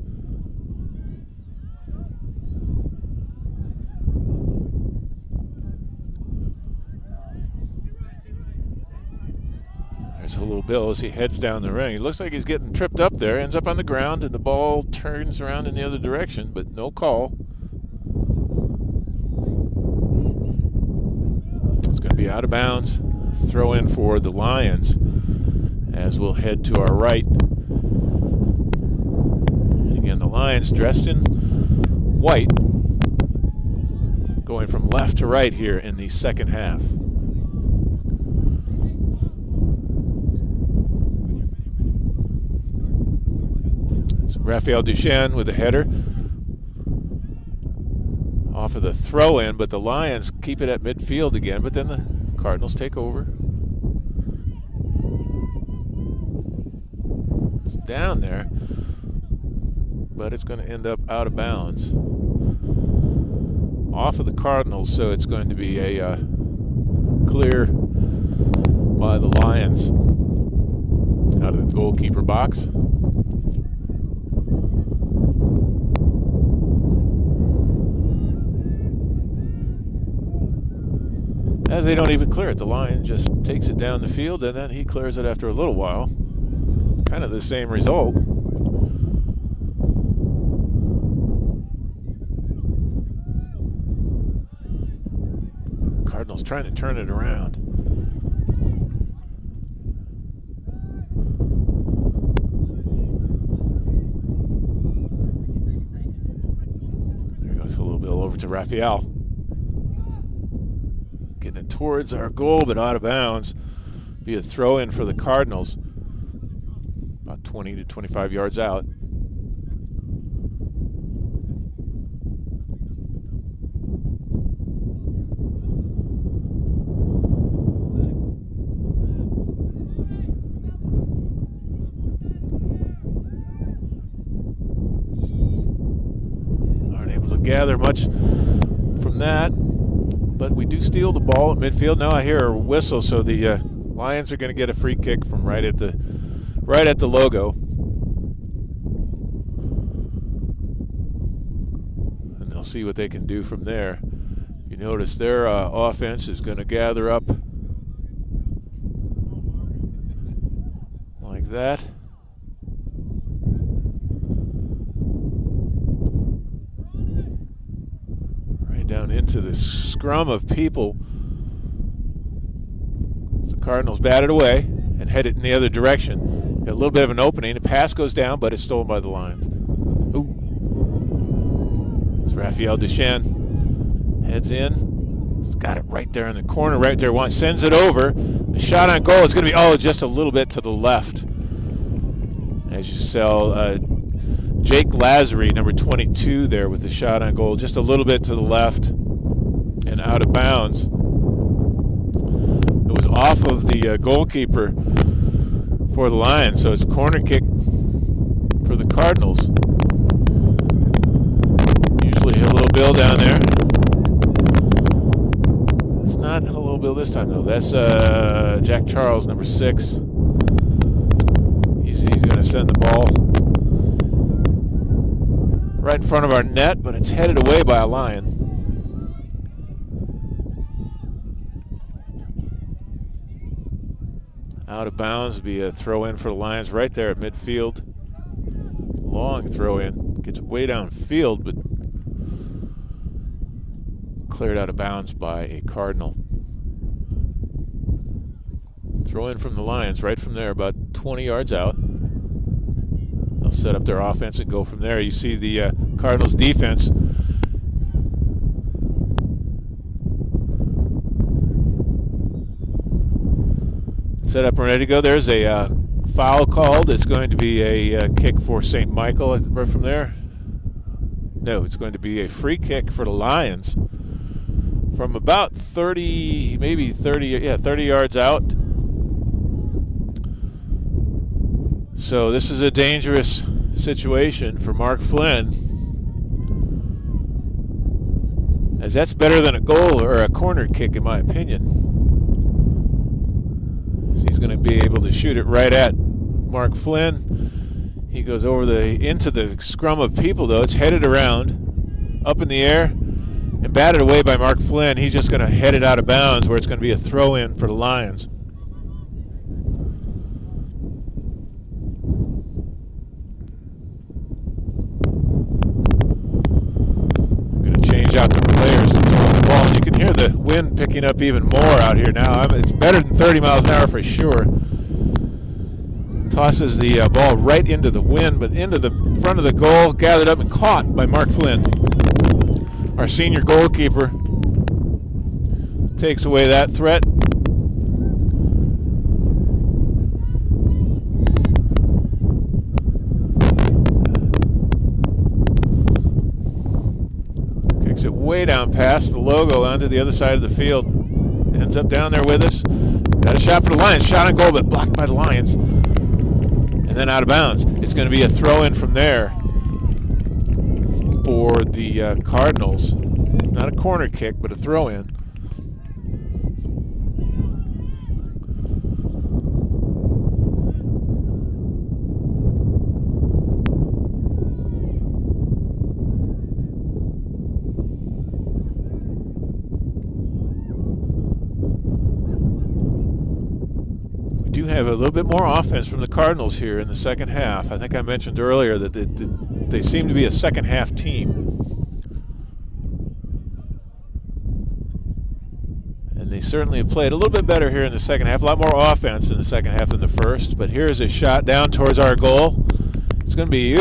There's a little Bill as he heads down the ring. He looks like he's getting tripped up there, ends up on the ground, and the ball turns around in the other direction, but no call. It's going to be out of bounds. Throw in for the Lions as we'll head to our right. And again, the Lions dressed in white, going from left to right here in the second half. Raphael Duchesne with a header off of the throw-in, but the Lions keep it at midfield again, but then the Cardinals take over. It's down there, but it's going to end up out of bounds. Off of the Cardinals, so it's going to be a clear by the Lions out of the goalkeeper box. As they don't even clear it, the Lion just takes it down the field, and then he clears it after a little while. Kind of the same result. Cardinals trying to turn it around. There goes a little bit over to Raphael. Getting it towards our goal, but out of bounds. Be a throw-in for the Cardinals. About 20 to 25 yards out. Aren't able to gather much from that. But we do steal the ball at midfield. Now I hear a whistle, so the Lions are going to get a free kick from right at the logo. And they'll see what they can do from there. You notice their offense is going to gather up like that. Right down into the scrum of people. The Cardinals batted away and headed in the other direction. Got a little bit of an opening. The pass goes down, but it's stolen by the Lions. Ooh. It's Raphael Duchesne. Heads in. He's got it right there in the corner, right there. Sends it over. The shot on goal is going to be, just a little bit to the left. As you saw, Jake Lazary, number 22 there with the shot on goal. Just a little bit to the left and out of bounds. It was off of the goalkeeper for the Lions, so it's a corner kick for the Cardinals. Usually Hello Bill down there. It's not Hello Bill this time, though. That's Jack Charles, number 6. He's going to send the ball right in front of our net, but it's headed away by a Lion. Out of bounds would be a throw-in for the Lions right there at midfield. Long throw-in. Gets way downfield, but cleared out of bounds by a Cardinal. Throw-in from the Lions right from there, about 20 yards out. They'll set up their offense and go from there. You see the Cardinals' defense set up and ready to go. There's a foul called. It's going to be a kick for St. Michael right from there. No, it's going to be a free kick for the Lions from about 30, maybe 30, 30 yards out. So this is a dangerous situation for Mark Flynn, as that's better than a goal or a corner kick in my opinion. He's going to be able to shoot it right at Mark Flynn. He goes over into the scrum of people, though. It's headed around, up in the air, and batted away by Mark Flynn. He's just going to head it out of bounds, where it's going to be a throw-in for the Lions. Going to change out the players to throw the ball. You can hear the wind picking up even more out here now. It's better than 30 miles an hour for sure. Tosses the ball right into the wind, but into the front of the goal, gathered up and caught by Mark Flynn. Our senior goalkeeper takes away that threat. Kicks it way down past the logo onto the other side of the field. Ends up down there with us. Got a shot for the Lions. Shot on goal, but blocked by the Lions. And then out of bounds. It's going to be a throw-in from there for the Cardinals. Not a corner kick, but a throw-in. Do have a little bit more offense from the Cardinals here in the second half. I think I mentioned earlier that they seem to be a second half team. And they certainly have played a little bit better here in the second half. A lot more offense in the second half than the first. But here's a shot down towards our goal. It's going to be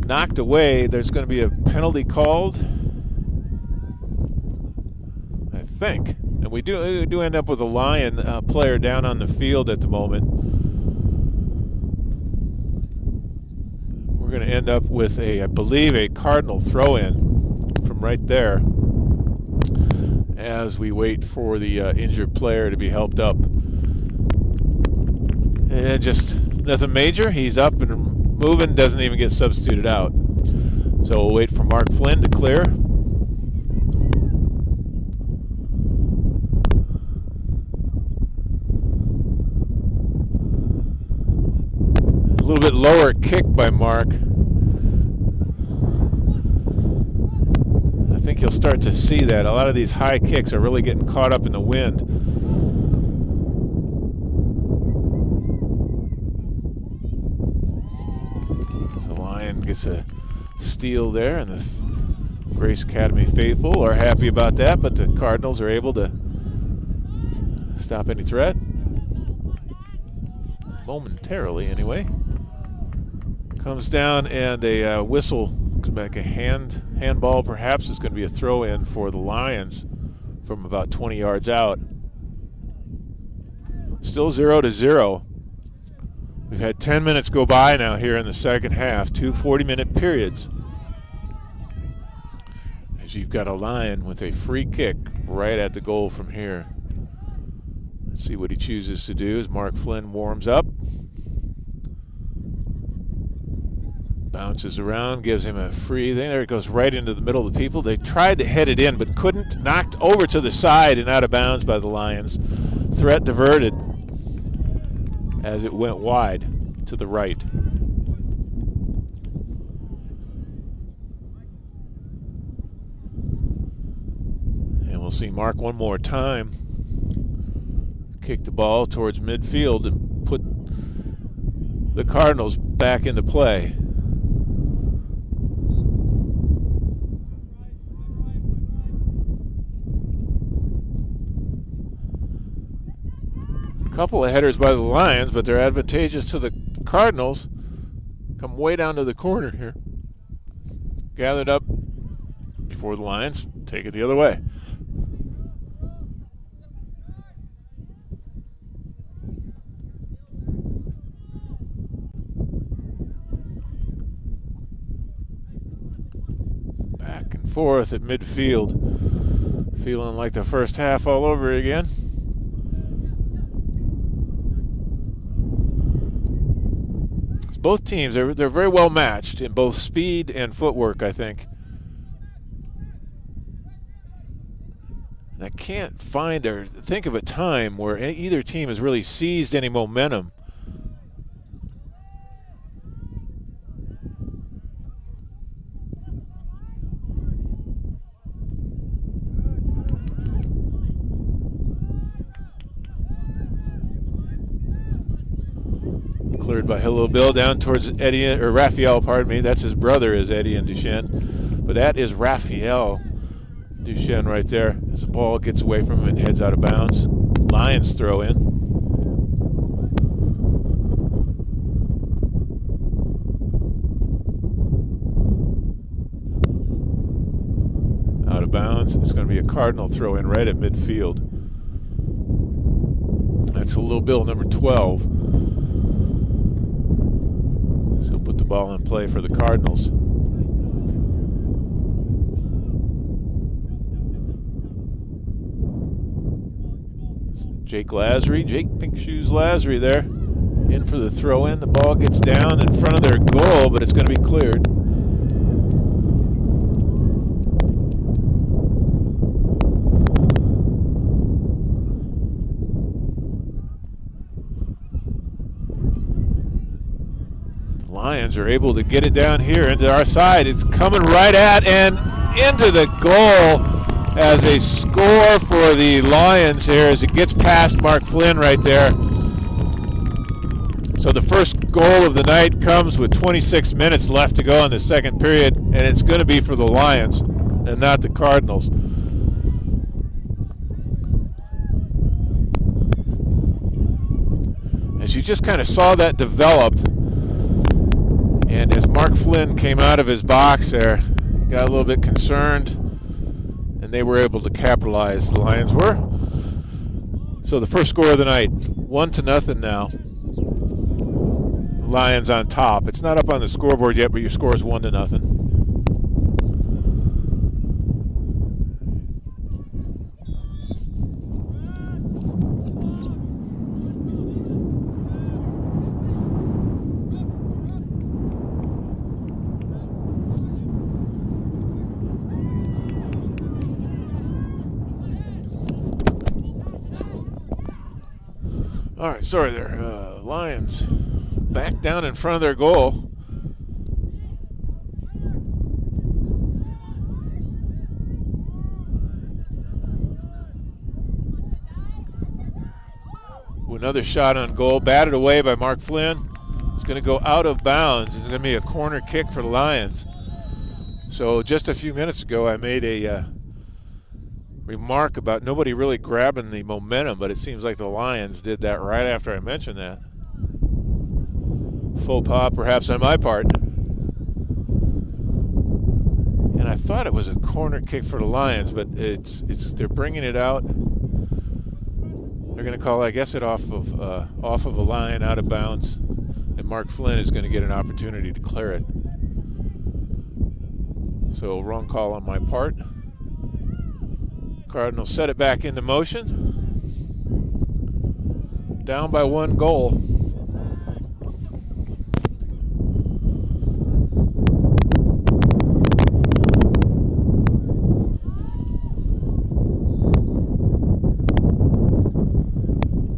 knocked away. There's going to be a penalty called, I think. And we do end up with a Lion player down on the field at the moment. We're going to end up with I believe, a Cardinal throw-in from right there as we wait for the injured player to be helped up. And just nothing major. He's up and moving, doesn't even get substituted out. So we'll wait for Mark Flynn to clear. A little bit lower kick by Mark. I think you'll start to see that. A lot of these high kicks are really getting caught up in the wind. The Lion gets a steal there, and the Grace Academy faithful are happy about that, but the Cardinals are able to stop any threat. Momentarily, anyway. Comes down, and a whistle, like a handball perhaps, is going to be a throw-in for the Lions from about 20 yards out. Still 0-0. We've had 10 minutes go by now here in the second half, 2 40-minute periods. As you've got a Lion with a free kick right at the goal from here. Let's see what he chooses to do as Mark Flynn warms up. Bounces around, gives him a free thing. There it goes right into the middle of the people. They tried to head it in, but couldn't. Knocked over to the side and out of bounds by the Lions. Threat diverted as it went wide to the right. And we'll see Mark one more time kick the ball towards midfield and put the Cardinals back into play. Couple of headers by the Lions, but they're advantageous to the Cardinals. Come way down to the corner here. Gathered up before the Lions take it the other way. Back and forth at midfield. Feeling like the first half all over again. Both teams, they're very well matched in both speed and footwork, I think. And I can't find or think of a time where either team has really seized any momentum. Cleared by Hello Bill down towards Eddie, or Raphael, pardon me. That's his brother, is Eddie and Duchesne. But that is Raphael Duchesne right there as the ball gets away from him and heads out of bounds. Lions throw in. Out of bounds. It's going to be a Cardinal throw in right at midfield. That's Hello Bill, number 12. So he'll put the ball in play for the Cardinals. Jake Lasry, Jake Pink Shoes Lasry there, in for the throw-in. The ball gets down in front of their goal, but it's going to be cleared. Lions are able to get it down here into our side. It's coming right at and into the goal as a score for the Lions here as it gets past Mark Flynn right there. So the first goal of the night comes with 26 minutes left to go in the second period, and it's going to be for the Lions and not the Cardinals. As you just kind of saw that develop, and as Mark Flynn came out of his box there, he got a little bit concerned, and they were able to capitalize, the Lions were. So the first score of the night, 1-0 now. Lions on top. It's not up on the scoreboard yet, but your score is 1-0. All right, sorry there. Lions back down in front of their goal. Another shot on goal, batted away by Mark Flynn. It's going to go out of bounds. It's going to be a corner kick for the Lions. So just a few minutes ago, I made a remark about nobody really grabbing the momentum, but it seems like the Lions did that right after I mentioned that. Faux pas, perhaps, on my part. And I thought it was a corner kick for the Lions, but they're bringing it out. They're going to call, I guess, it off of a line, out of bounds, and Mark Flynn is going to get an opportunity to clear it. So wrong call on my part. Cardinals set it back into motion. Down by 1 goal.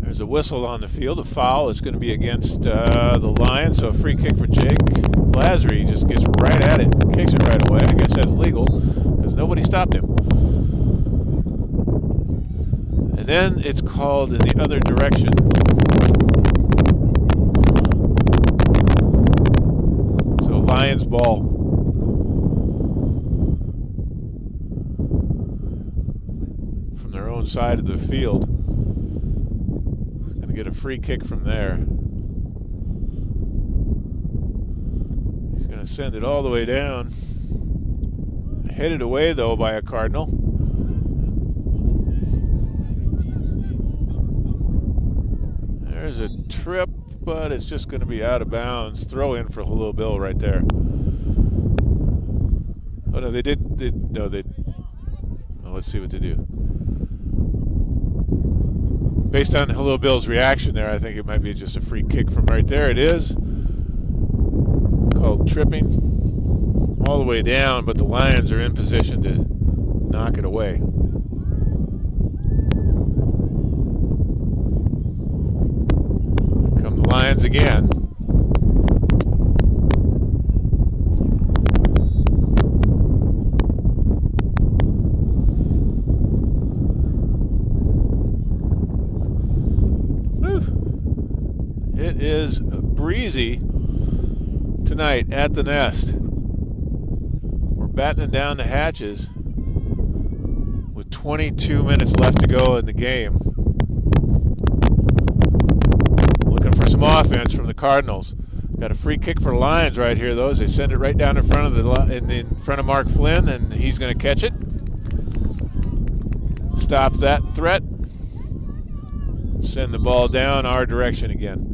There's a whistle on the field. A foul is going to be against the Lions, so a free kick for Jake Lazary. He just gets right at it, kicks it right away. I guess that's legal because nobody stopped him. And then it's called in the other direction. So Lions ball. From their own side of the field. Get a free kick from there. He's going to send it all the way down. Headed away, though, by a Cardinal. There's a trip, but it's just going to be out of bounds. Throw in for Little Bill right there. Oh, no, they did. Well, let's see what they do. Based on Little Bill's reaction there, I think it might be just a free kick from right there. It is called tripping all the way down, but the Lions are in position to knock it away. Come the Lions again. It is breezy tonight at the Nest. We're battening down the hatches with 22 minutes left to go in the game. Looking for some offense from the Cardinals. Got a free kick for Lions right here, though, as they send it right down in front of Mark Flynn, and he's going to catch it. Stop that threat. Send the ball down our direction again.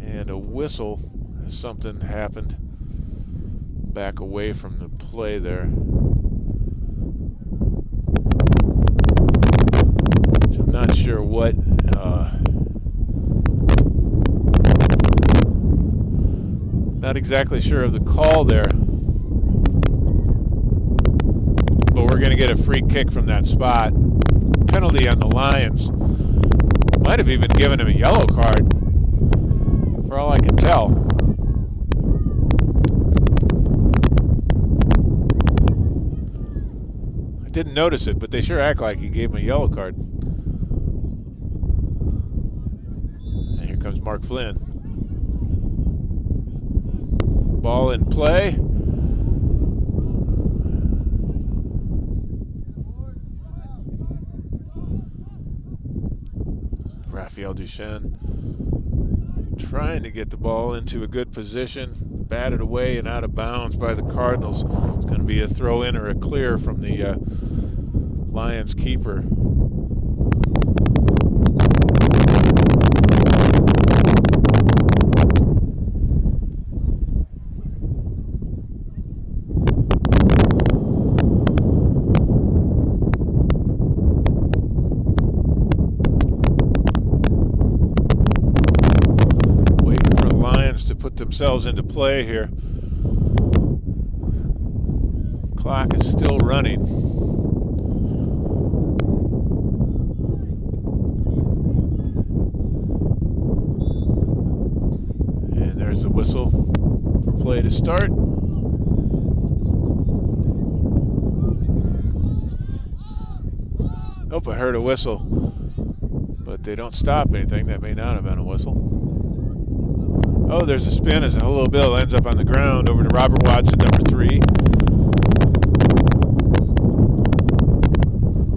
And a whistle as something happened back away from the play there. Which I'm not sure what. Not exactly sure of the call there. But we're going to get a free kick from that spot. Penalty on the Lions. Might have even given him a yellow card, for all I can tell. I didn't notice it, but they sure act like he gave him a yellow card. And here comes Mark Flynn. Ball in play. Raphael Duchesne trying to get the ball into a good position, batted away and out of bounds by the Cardinals. It's going to be a throw in or a clear from the Lions keeper. Put themselves into play here. Clock is still running. And there's the whistle for play to start. Nope, I heard a whistle, but they don't stop anything. That may not have been a whistle. Oh, there's a spin as the Hello Bill ends up on the ground over to Robert Watson, number 3.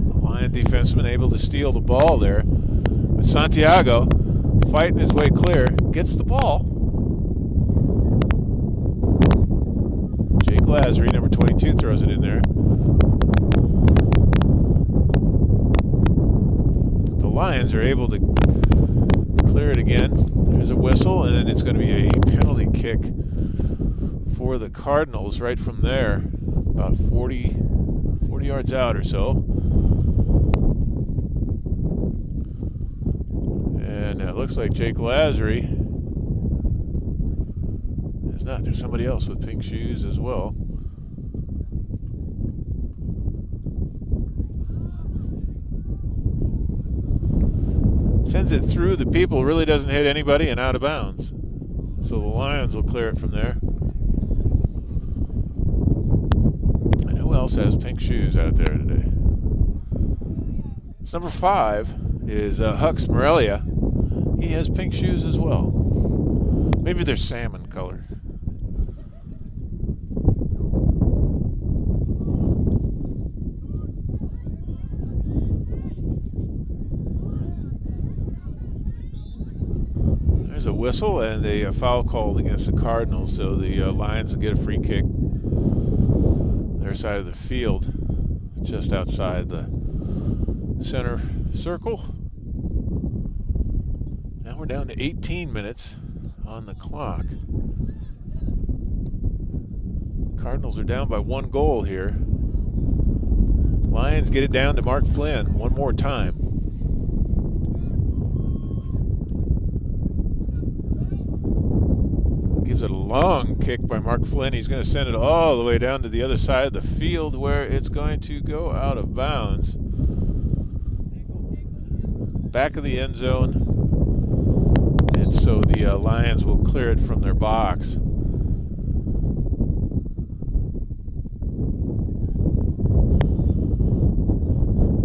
The Lion defenseman able to steal the ball there. But Santiago, fighting his way clear, gets the ball. Jake Lazary, number 22, throws it in there. The Lions are able to clear it again. There's a whistle, and then it's going to be a penalty kick for the Cardinals right from there, about 40 yards out or so. And it looks like Jake Lazary is not. There's somebody else with pink shoes as well. Sends it through the people, really doesn't hit anybody, and out of bounds. So the Lions will clear it from there. And who else has pink shoes out there today? It's number 5 is Hux Morelia. He has pink shoes as well. Maybe they're salmon colored. There's a whistle and a foul called against the Cardinals, so the Lions will get a free kick. Their side of the field, just outside the center circle. Now we're down to 18 minutes on the clock. Cardinals are down by 1 goal here. Lions get it down to Mark Flynn one more time. Gives it a long kick by Mark Flynn. He's going to send it all the way down to the other side of the field where it's going to go out of bounds. Back of the end zone. And so the Lions will clear it from their box.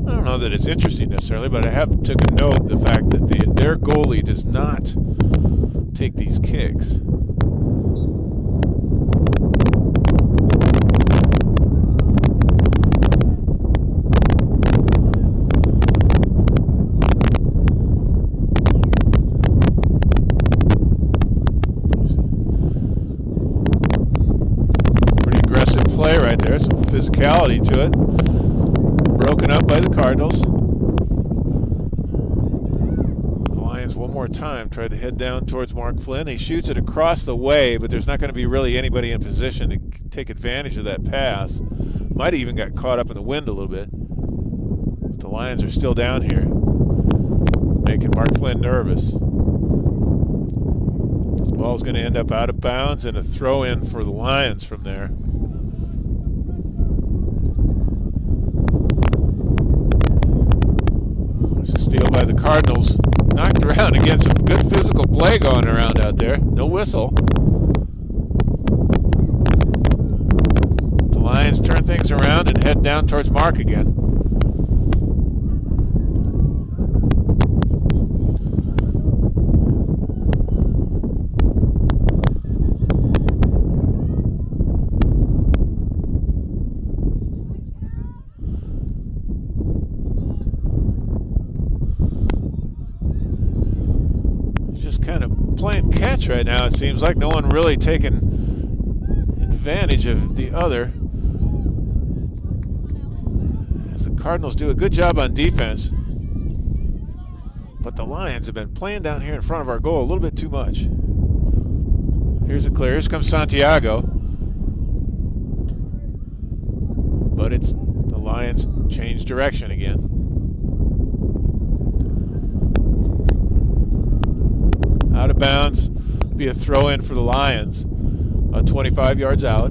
I don't know that it's interesting necessarily, but I have took a note the fact that their goalie does not take these kicks. Play right there, some physicality to it. Broken up by the Cardinals. The Lions one more time tried to head down towards Mark Flynn. He shoots it across the way, but there's not going to be really anybody in position to take advantage of that pass. Might have even got caught up in the wind a little bit. But the Lions are still down here, making Mark Flynn nervous. The ball's going to end up out of bounds and a throw in for the Lions from there. There's a steal by the Cardinals. Knocked around again. Some good physical play going around out there. No whistle. The Lions turn things around and head down towards Mark again. Kind of playing catch right now, it seems like. No one really taking advantage of the other. As the Cardinals do a good job on defense, but the Lions have been playing down here in front of our goal a little bit too much. Here's a clear. Here comes Santiago. But it's the Lions change direction again. Out of bounds, be a throw in for the Lions, 25 yards out.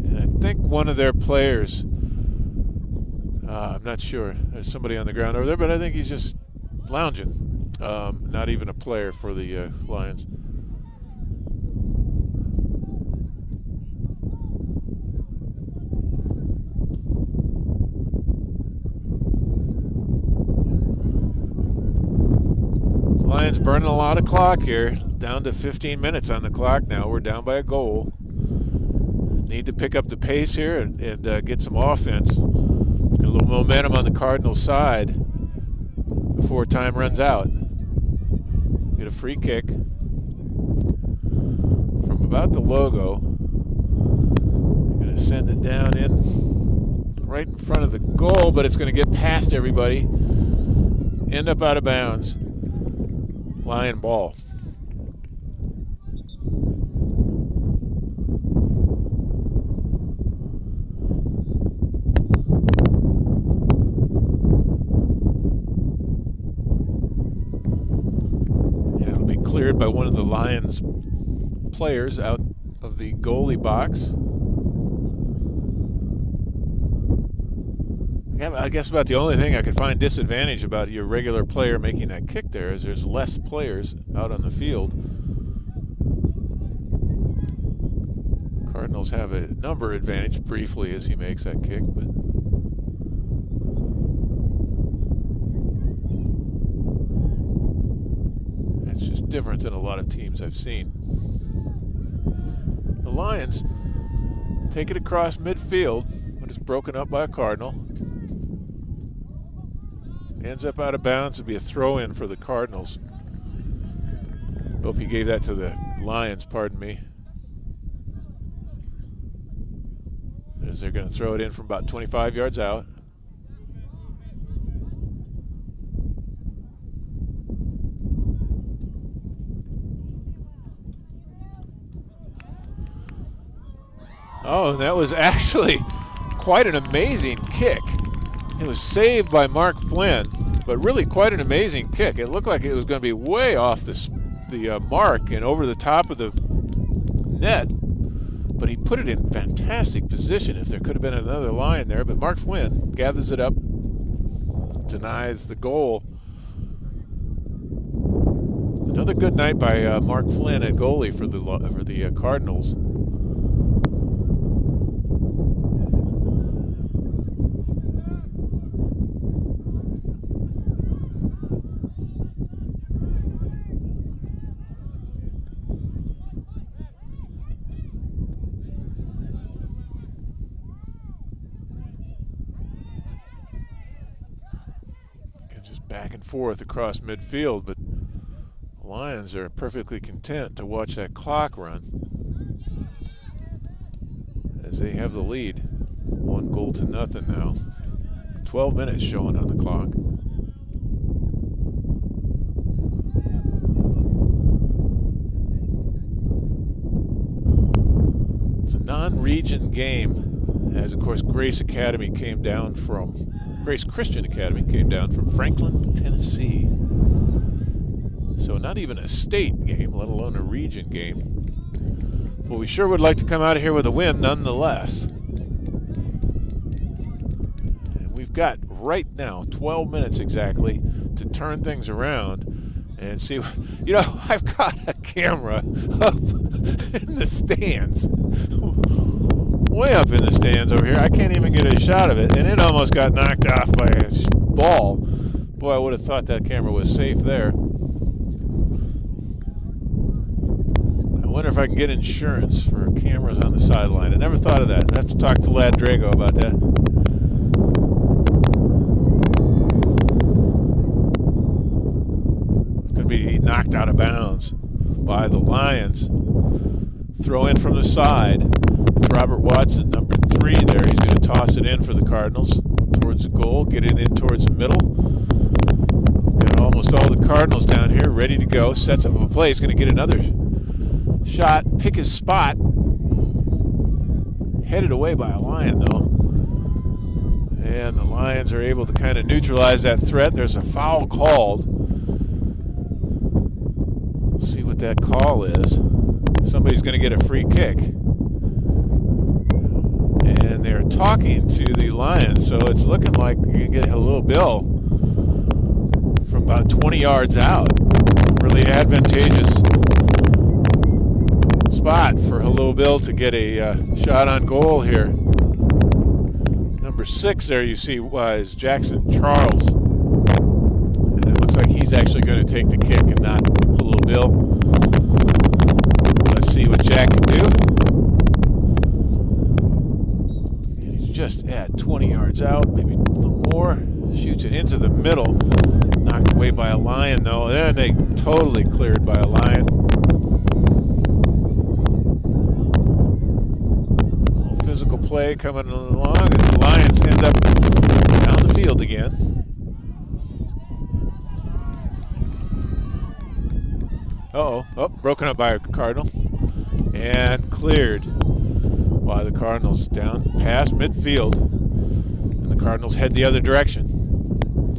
And I think one of their players, I'm not sure, there's somebody on the ground over there, but I think he's just lounging. Not even a player for the Lions. Lions burning a lot of clock here. Down to 15 minutes on the clock now. We're down by a goal. Need to pick up the pace here and get some offense. Get a little momentum on the Cardinals side before time runs out. Get a free kick from about the logo. I'm going to send it down in right in front of the goal, but it's going to get past everybody. End up out of bounds. Lion ball. Cleared by one of the Lions players out of the goalie box. I guess about the only thing I could find disadvantage about your regular player making that kick there is there's less players out on the field. Cardinals have a number advantage briefly as he makes that kick, but it's just different than a lot of teams I've seen. The Lions take it across midfield, but it's broken up by a Cardinal. Ends up out of bounds. It'll be a throw-in for the Cardinals. Hope he gave that to the Lions, pardon me. As they're going to throw it in from about 25 yards out. Oh, that was actually quite an amazing kick. It was saved by Mark Flynn, but really quite an amazing kick. It looked like it was going to be way off the mark and over the top of the net, but he put it in fantastic position. If there could have been another line there, but Mark Flynn gathers it up, denies the goal. Another good night by Mark Flynn at goalie for the Cardinals. Back and forth across midfield, but the Lions are perfectly content to watch that clock run as they have the lead. 1-0 now. 12 minutes showing on the clock. It's a non-region game, as of course Grace Christian Academy came down from Franklin, Tennessee. So not even a state game, let alone a region game. But we sure would like to come out of here with a win nonetheless. And we've got right now 12 minutes exactly to turn things around and see. You know, I've got a camera up in the stands. Way up in the stands over here. I can't even get a shot of it, and it almost got knocked off by a ball. Boy, I would have thought that camera was safe there. I wonder if I can get insurance for cameras on the sideline. I never thought of that. I have to talk to Lad Drago about that. It's going to be knocked out of bounds by the Lions. Throw in from the side. Robert Watson, number 3 there. He's going to toss it in for the Cardinals towards the goal, get it in towards the middle. Got almost all the Cardinals down here ready to go. Sets up a play. He's going to get another shot, pick his spot. Headed away by a Lion, though. And the Lions are able to kind of neutralize that threat. There's a foul called. We'll see what that call is. Somebody's going to get a free kick. And they're talking to the Lions, so it's looking like you can get a little bill from about 20 yards out. Really advantageous spot for Hello Bill to get a shot on goal here. Number 6 there you see is Jackson Charles. And it looks like he's actually going to take the kick and not Bill. Let's see what Jack can do. And he's just at 20 yards out, maybe a little more. Shoots it into the middle. Knocked away by a Lion, though. And they totally cleared by a Lion. Physical play coming along, and the Lions end up down the field again. Oh, broken up by a Cardinal and cleared by the Cardinals down past midfield, and the Cardinals head the other direction.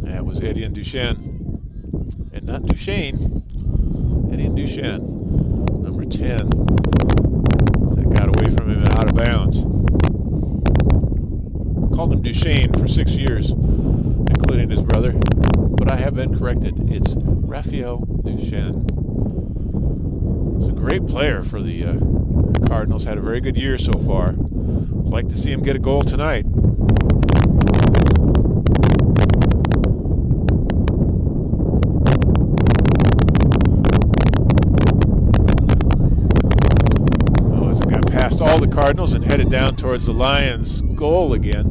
That was Eddie and Duchesne, and not Duchesne, Eddie and Duchesne, number 10. That got away from him and out of bounds. Called him Duchesne for 6 years, including his brother, but I have been corrected. It's Raphael Duchesne. He's a great player for the Cardinals. Had a very good year so far. I'd like to see him get a goal tonight. Past all the Cardinals and headed down towards the Lions' goal again.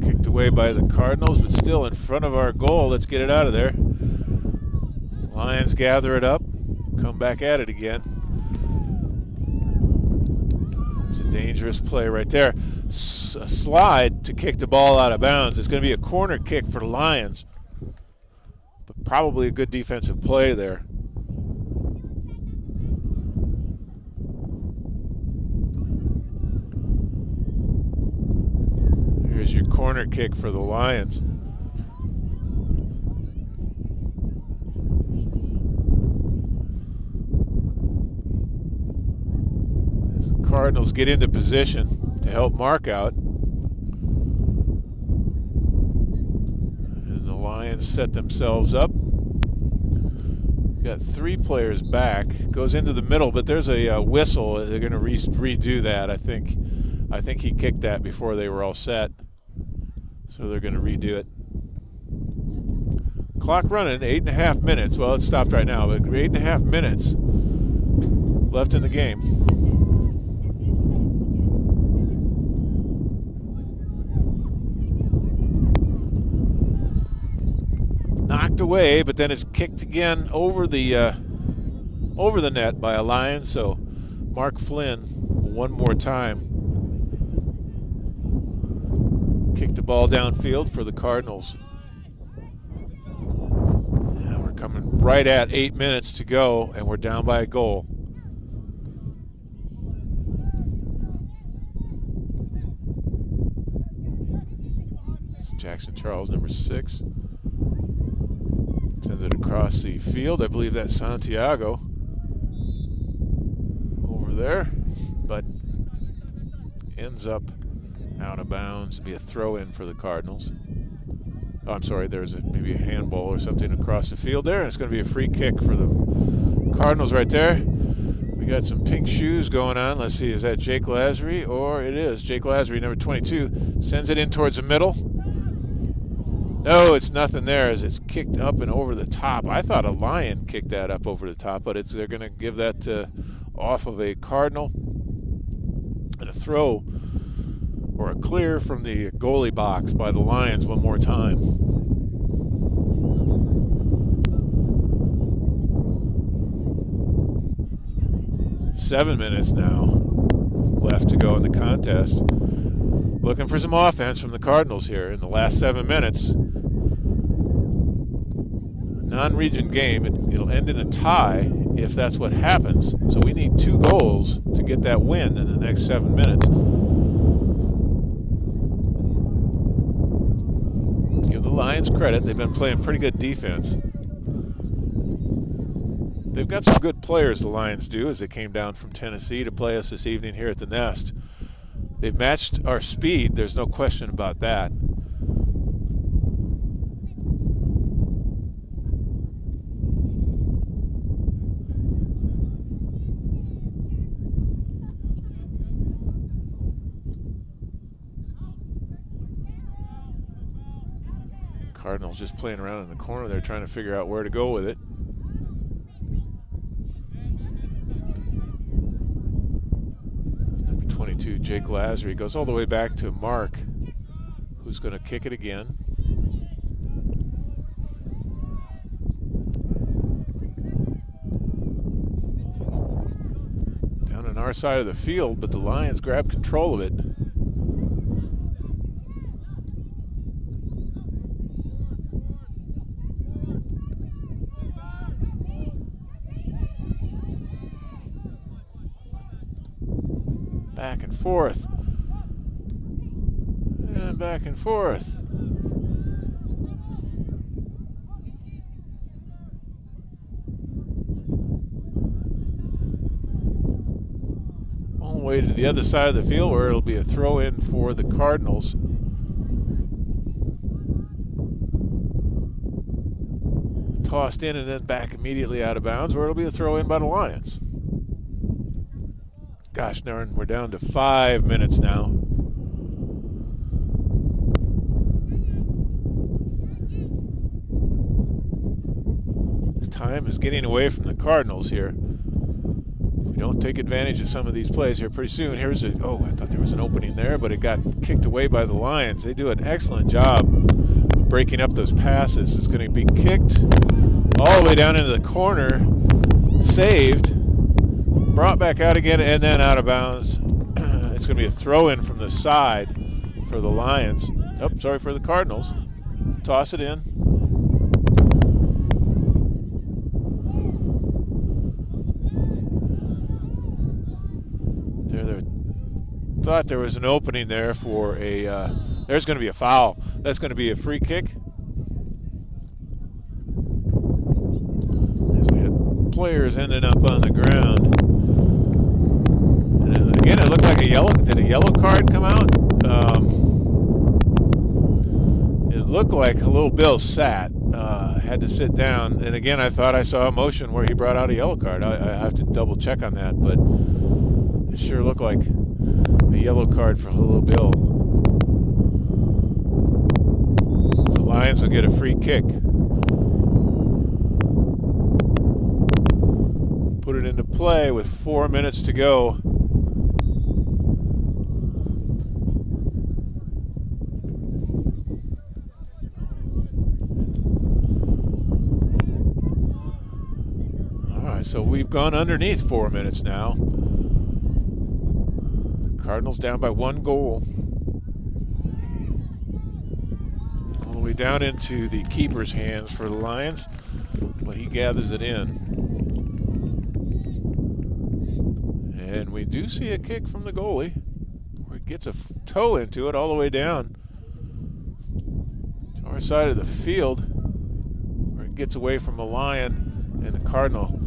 Kicked away by the Cardinals, but still in front of our goal. Let's get it out of there. Lions gather it up, come back at it again. It's a dangerous play right there. A slide to kick the ball out of bounds. It's going to be a corner kick for the Lions. Probably a good defensive play there. Here's your corner kick for the Lions. As the Cardinals get into position to help mark out. And the Lions set themselves up. Got 3 players back. Goes into the middle, but there's a whistle. They're going to redo that. I think he kicked that before they were all set, so they're going to redo it. Clock running, 8.5 minutes. Well, it stopped right now, but 8.5 minutes left in the game. Knocked away, but then it's kicked again over the net by a Lion. So Mark Flynn one more time kicked the ball downfield for the Cardinals. Now we're coming right at 8 minutes to go, and we're down by a goal. It's Jackson Charles, number 6. Sends it across the field. I believe that's Santiago over there, but ends up out of bounds. Be a throw-in for the Cardinals. Oh, I'm sorry, there's maybe a handball or something across the field there, and it's going to be a free kick for the Cardinals right there. We got some pink shoes going on. Let's see, is that Jake Lasry? Or it is. Jake Lasry, number 22, sends it in towards the middle. No, it's nothing there as it's kicked up and over the top. I thought a Lion kicked that up over the top, but they're going to give that off of a Cardinal. And a throw or a clear from the goalie box by the Lions one more time. Seven minutes now left to go in the contest. Looking for some offense from the Cardinals here in the last 7 minutes. Non-region game, it'll end in a tie if that's what happens. So we need 2 goals to get that win in the next 7 minutes. Give the Lions credit, they've been playing pretty good defense. They've got some good players, the Lions do, as they came down from Tennessee to play us this evening here at the Nest. They've matched our speed, there's no question about that. Cardinals just playing around in the corner there, trying to figure out where to go with it. Number 22, Jake Lazary, goes all the way back to Mark, who's going to kick it again. Down on our side of the field, but the Lions grab control of it. Back and forth. And back and forth. All the way to the other side of the field where it'll be a throw in for the Cardinals. Tossed in and then back immediately out of bounds where it'll be a throw in by the Lions. Gosh darn, we're down to 5 minutes now. This time is getting away from the Cardinals here. If we don't take advantage of some of these plays here pretty soon, here's a, oh, I thought there was an opening there, but it got kicked away by the Lions. They do an excellent job of breaking up those passes. It's going to be kicked all the way down into the corner, saved, brought back out again, and then out of bounds. It's going to be a throw-in from the side for the Lions. Oh, sorry, for the Cardinals. Toss it in. There thought there was an opening there for a, there's going to be a foul. That's going to be a free kick. As we had players ending up on the ground. And again, it looked like a yellow. Did a yellow card come out? It looked like Little Bill sat, had to sit down. And again, I thought I saw a motion where he brought out a yellow card. I have to double check on that, but it sure looked like a yellow card for Little Bill. The Lions will get a free kick. Put it into play with 4 minutes to go. All right, so we've gone underneath 4 minutes now. Cardinals down by 1 goal. All the way down into the keeper's hands for the Lions, but he gathers it in. And we do see a kick from the goalie, where he gets a toe into it all the way down to our side of the field, where it gets away from the Lion, and the Cardinal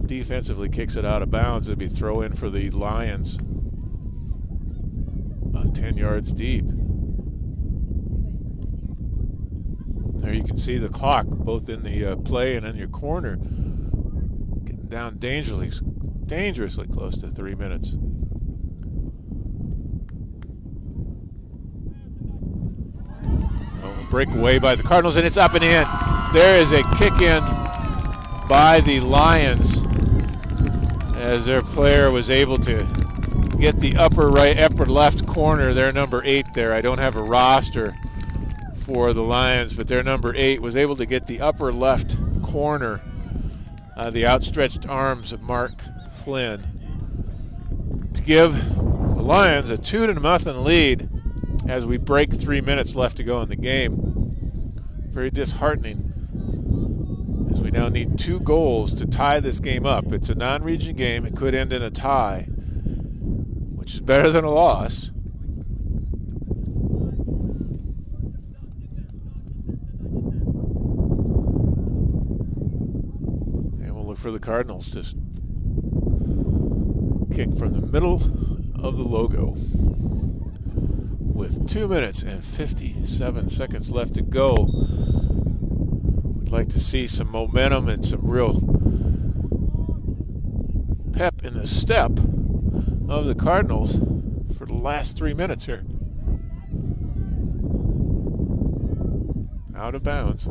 defensively kicks it out of bounds. It'll be a throw in for the Lions. About 10 yards deep. There you can see the clock, both in the play and in your corner, getting down dangerously close to 3 minutes. Oh, a breakaway by the Cardinals, and it's up and in. There is a kick in by the Lions as their player was able to get the upper left corner, their number 8 there. I don't have a roster for the Lions, but their number 8 was able to get the upper left corner, the outstretched arms of Mark Flynn, to give the Lions a 2-0 lead as we break 3 minutes left to go in the game. Very disheartening, as we now need 2 goals to tie this game up. It's a non-region game. It could end in a tie, which is better than a loss. And we'll look for the Cardinals to kick from the middle of the logo. With 2 minutes and 57 seconds left to go, we'd like to see some momentum and some real pep in the step of the Cardinals for the last 3 minutes here. out of bounds.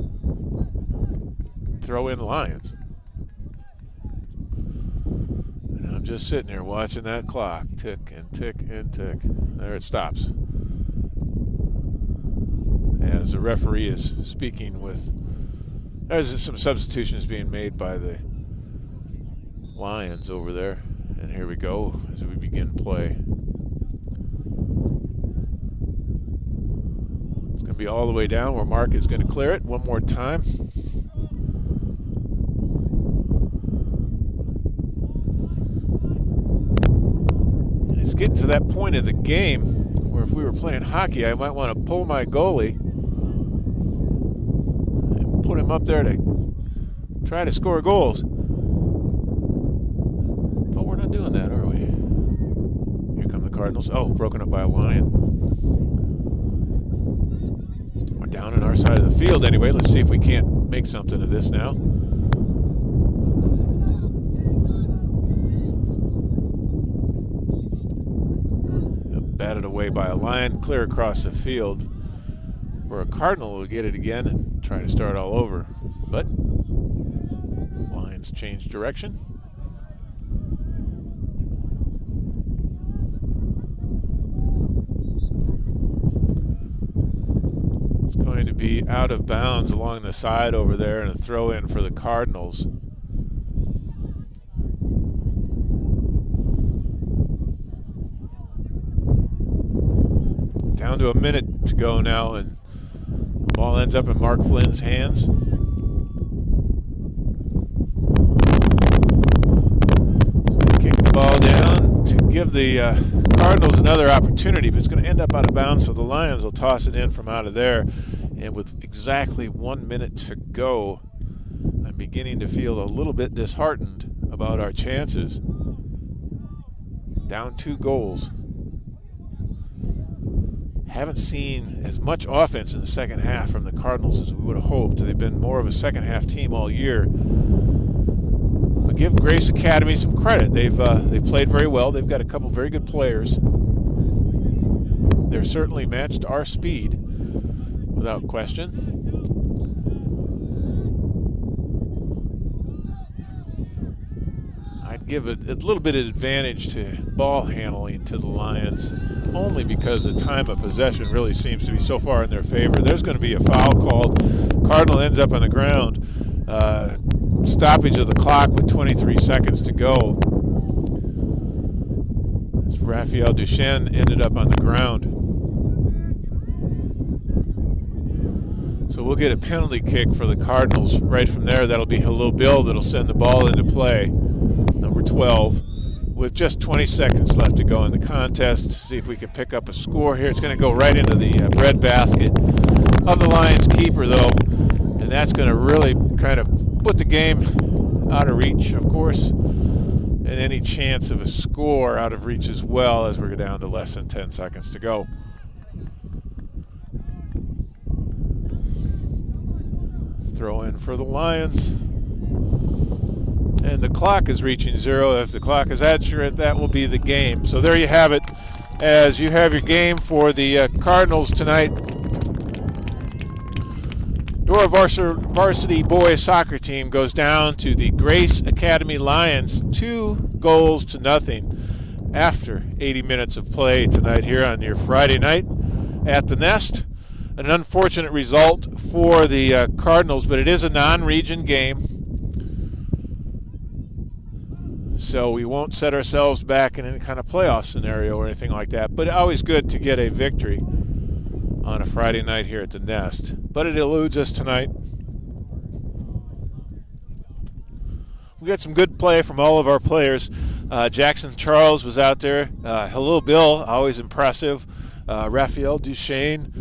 Throw in Lions. And I'm just sitting here watching that clock tick and tick and tick. There it stops. As the referee is speaking with, there's some substitutions being made by the Lions over there. And here we go as we begin play. It's going to be all the way down where Mark is going to clear it one more time. And it's getting to that point of the game where if we were playing hockey, I might want to pull my goalie and put him up there to try to score goals. But we're not doing that, are we? Here come the Cardinals. Oh, broken up by a Lion. We're down on our side of the field anyway. Let's see if we can't make something of this now. Batted away by a Lion, clear across the field. Where a Cardinal will get it again and try to start all over. But Lions change direction. It's going to be out of bounds along the side over there and a throw in for the Cardinals. Down to a minute to go now, and the ball ends up in Mark Flynn's hands. He's going to kick the ball down to give the Cardinals another opportunity, but it's going to end up out of bounds, so the Lions will toss it in from out of there. And with exactly 1 minute to go, I'm beginning to feel a little bit disheartened about our chances. Down 2 goals. Haven't seen as much offense in the second half from the Cardinals as we would have hoped. They've been more of a second half team all year. But give Grace Academy some credit. They've played very well. They've got a couple very good players. They're certainly matched our speed, without question. I'd give a little bit of advantage to ball handling to the Lions, only because the time of possession really seems to be so far in their favor. There's going to be a foul called. Cardinal ends up on the ground. Stoppage of the clock with 23 seconds to go. As Raphael Duchesne ended up on the ground. So we'll get a penalty kick for the Cardinals right from there. That'll be Halil Bill that'll send the ball into play. Number 12. With just 20 seconds left to go in the contest. See if we can pick up a score here. It's going to go right into the breadbasket of the Lions keeper, though. And that's going to really kind of put the game out of reach, of course. And any chance of a score out of reach as well, as we're down to less than 10 seconds to go. Throw in for the Lions. And the clock is reaching 0. If the clock is accurate, that will be the game. So there you have it, as you have your game for the Cardinals tonight. Your varsity boys soccer team goes down to the Grace Academy Lions 2-0 after 80 minutes of play tonight here on your Friday night at the Nest. An unfortunate result for the Cardinals, but it is a non-region game. So we won't set ourselves back in any kind of playoff scenario or anything like that. But always good to get a victory on a Friday night here at the Nest. But it eludes us tonight. We got some good play from all of our players. Jackson Charles was out there. Halil Bill, always impressive. Raphael Duchesne.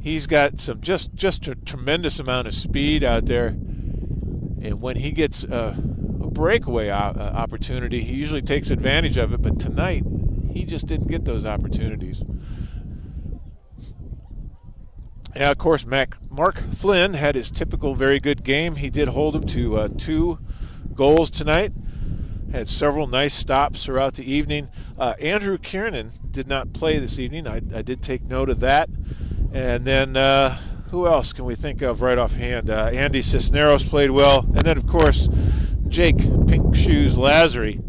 He's got some just a tremendous amount of speed out there. And when he gets a breakaway opportunity, he usually takes advantage of it, but tonight he just didn't get those opportunities. And of course, Mark Flynn had his typical very good game. He did hold him to 2 goals tonight. Had several nice stops throughout the evening. Andrew Kiernan did not play this evening. I did take note of that. And then who else can we think of right offhand? Andy Cisneros played well. And then, of course, Jake Pink Shoes Lazary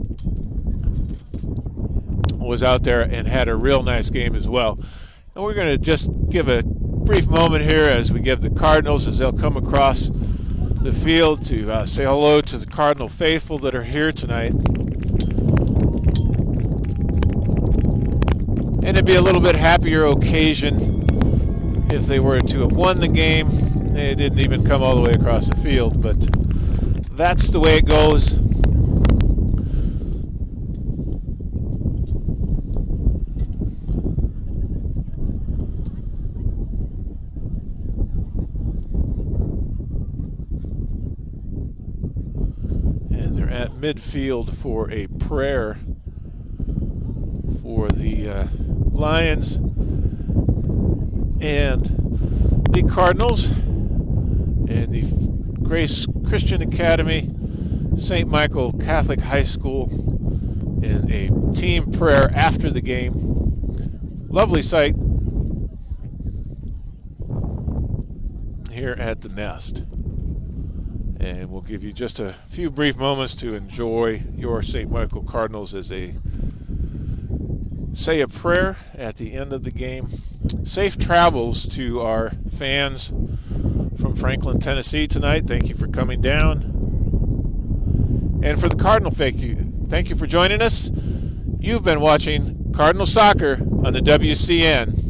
was out there and had a real nice game as well. And we're going to just give a brief moment here as we give the Cardinals, as they'll come across the field, to say hello to the Cardinal faithful that are here tonight. And it'd be a little bit happier occasion if they were to have won the game. They didn't even come all the way across the field, but that's the way it goes. And they're at midfield for a prayer for the Lions and the Cardinals and the Grace Christian Academy, St. Michael Catholic High School, in a team prayer after the game. Lovely sight here at the Nest. And we'll give you just a few brief moments to enjoy your St. Michael Cardinals as they say a prayer at the end of the game. Safe travels to our fans from Franklin, Tennessee tonight. Thank you for coming down. And for the Cardinal, thank you for joining us. You've been watching Cardinal Soccer on the WCN.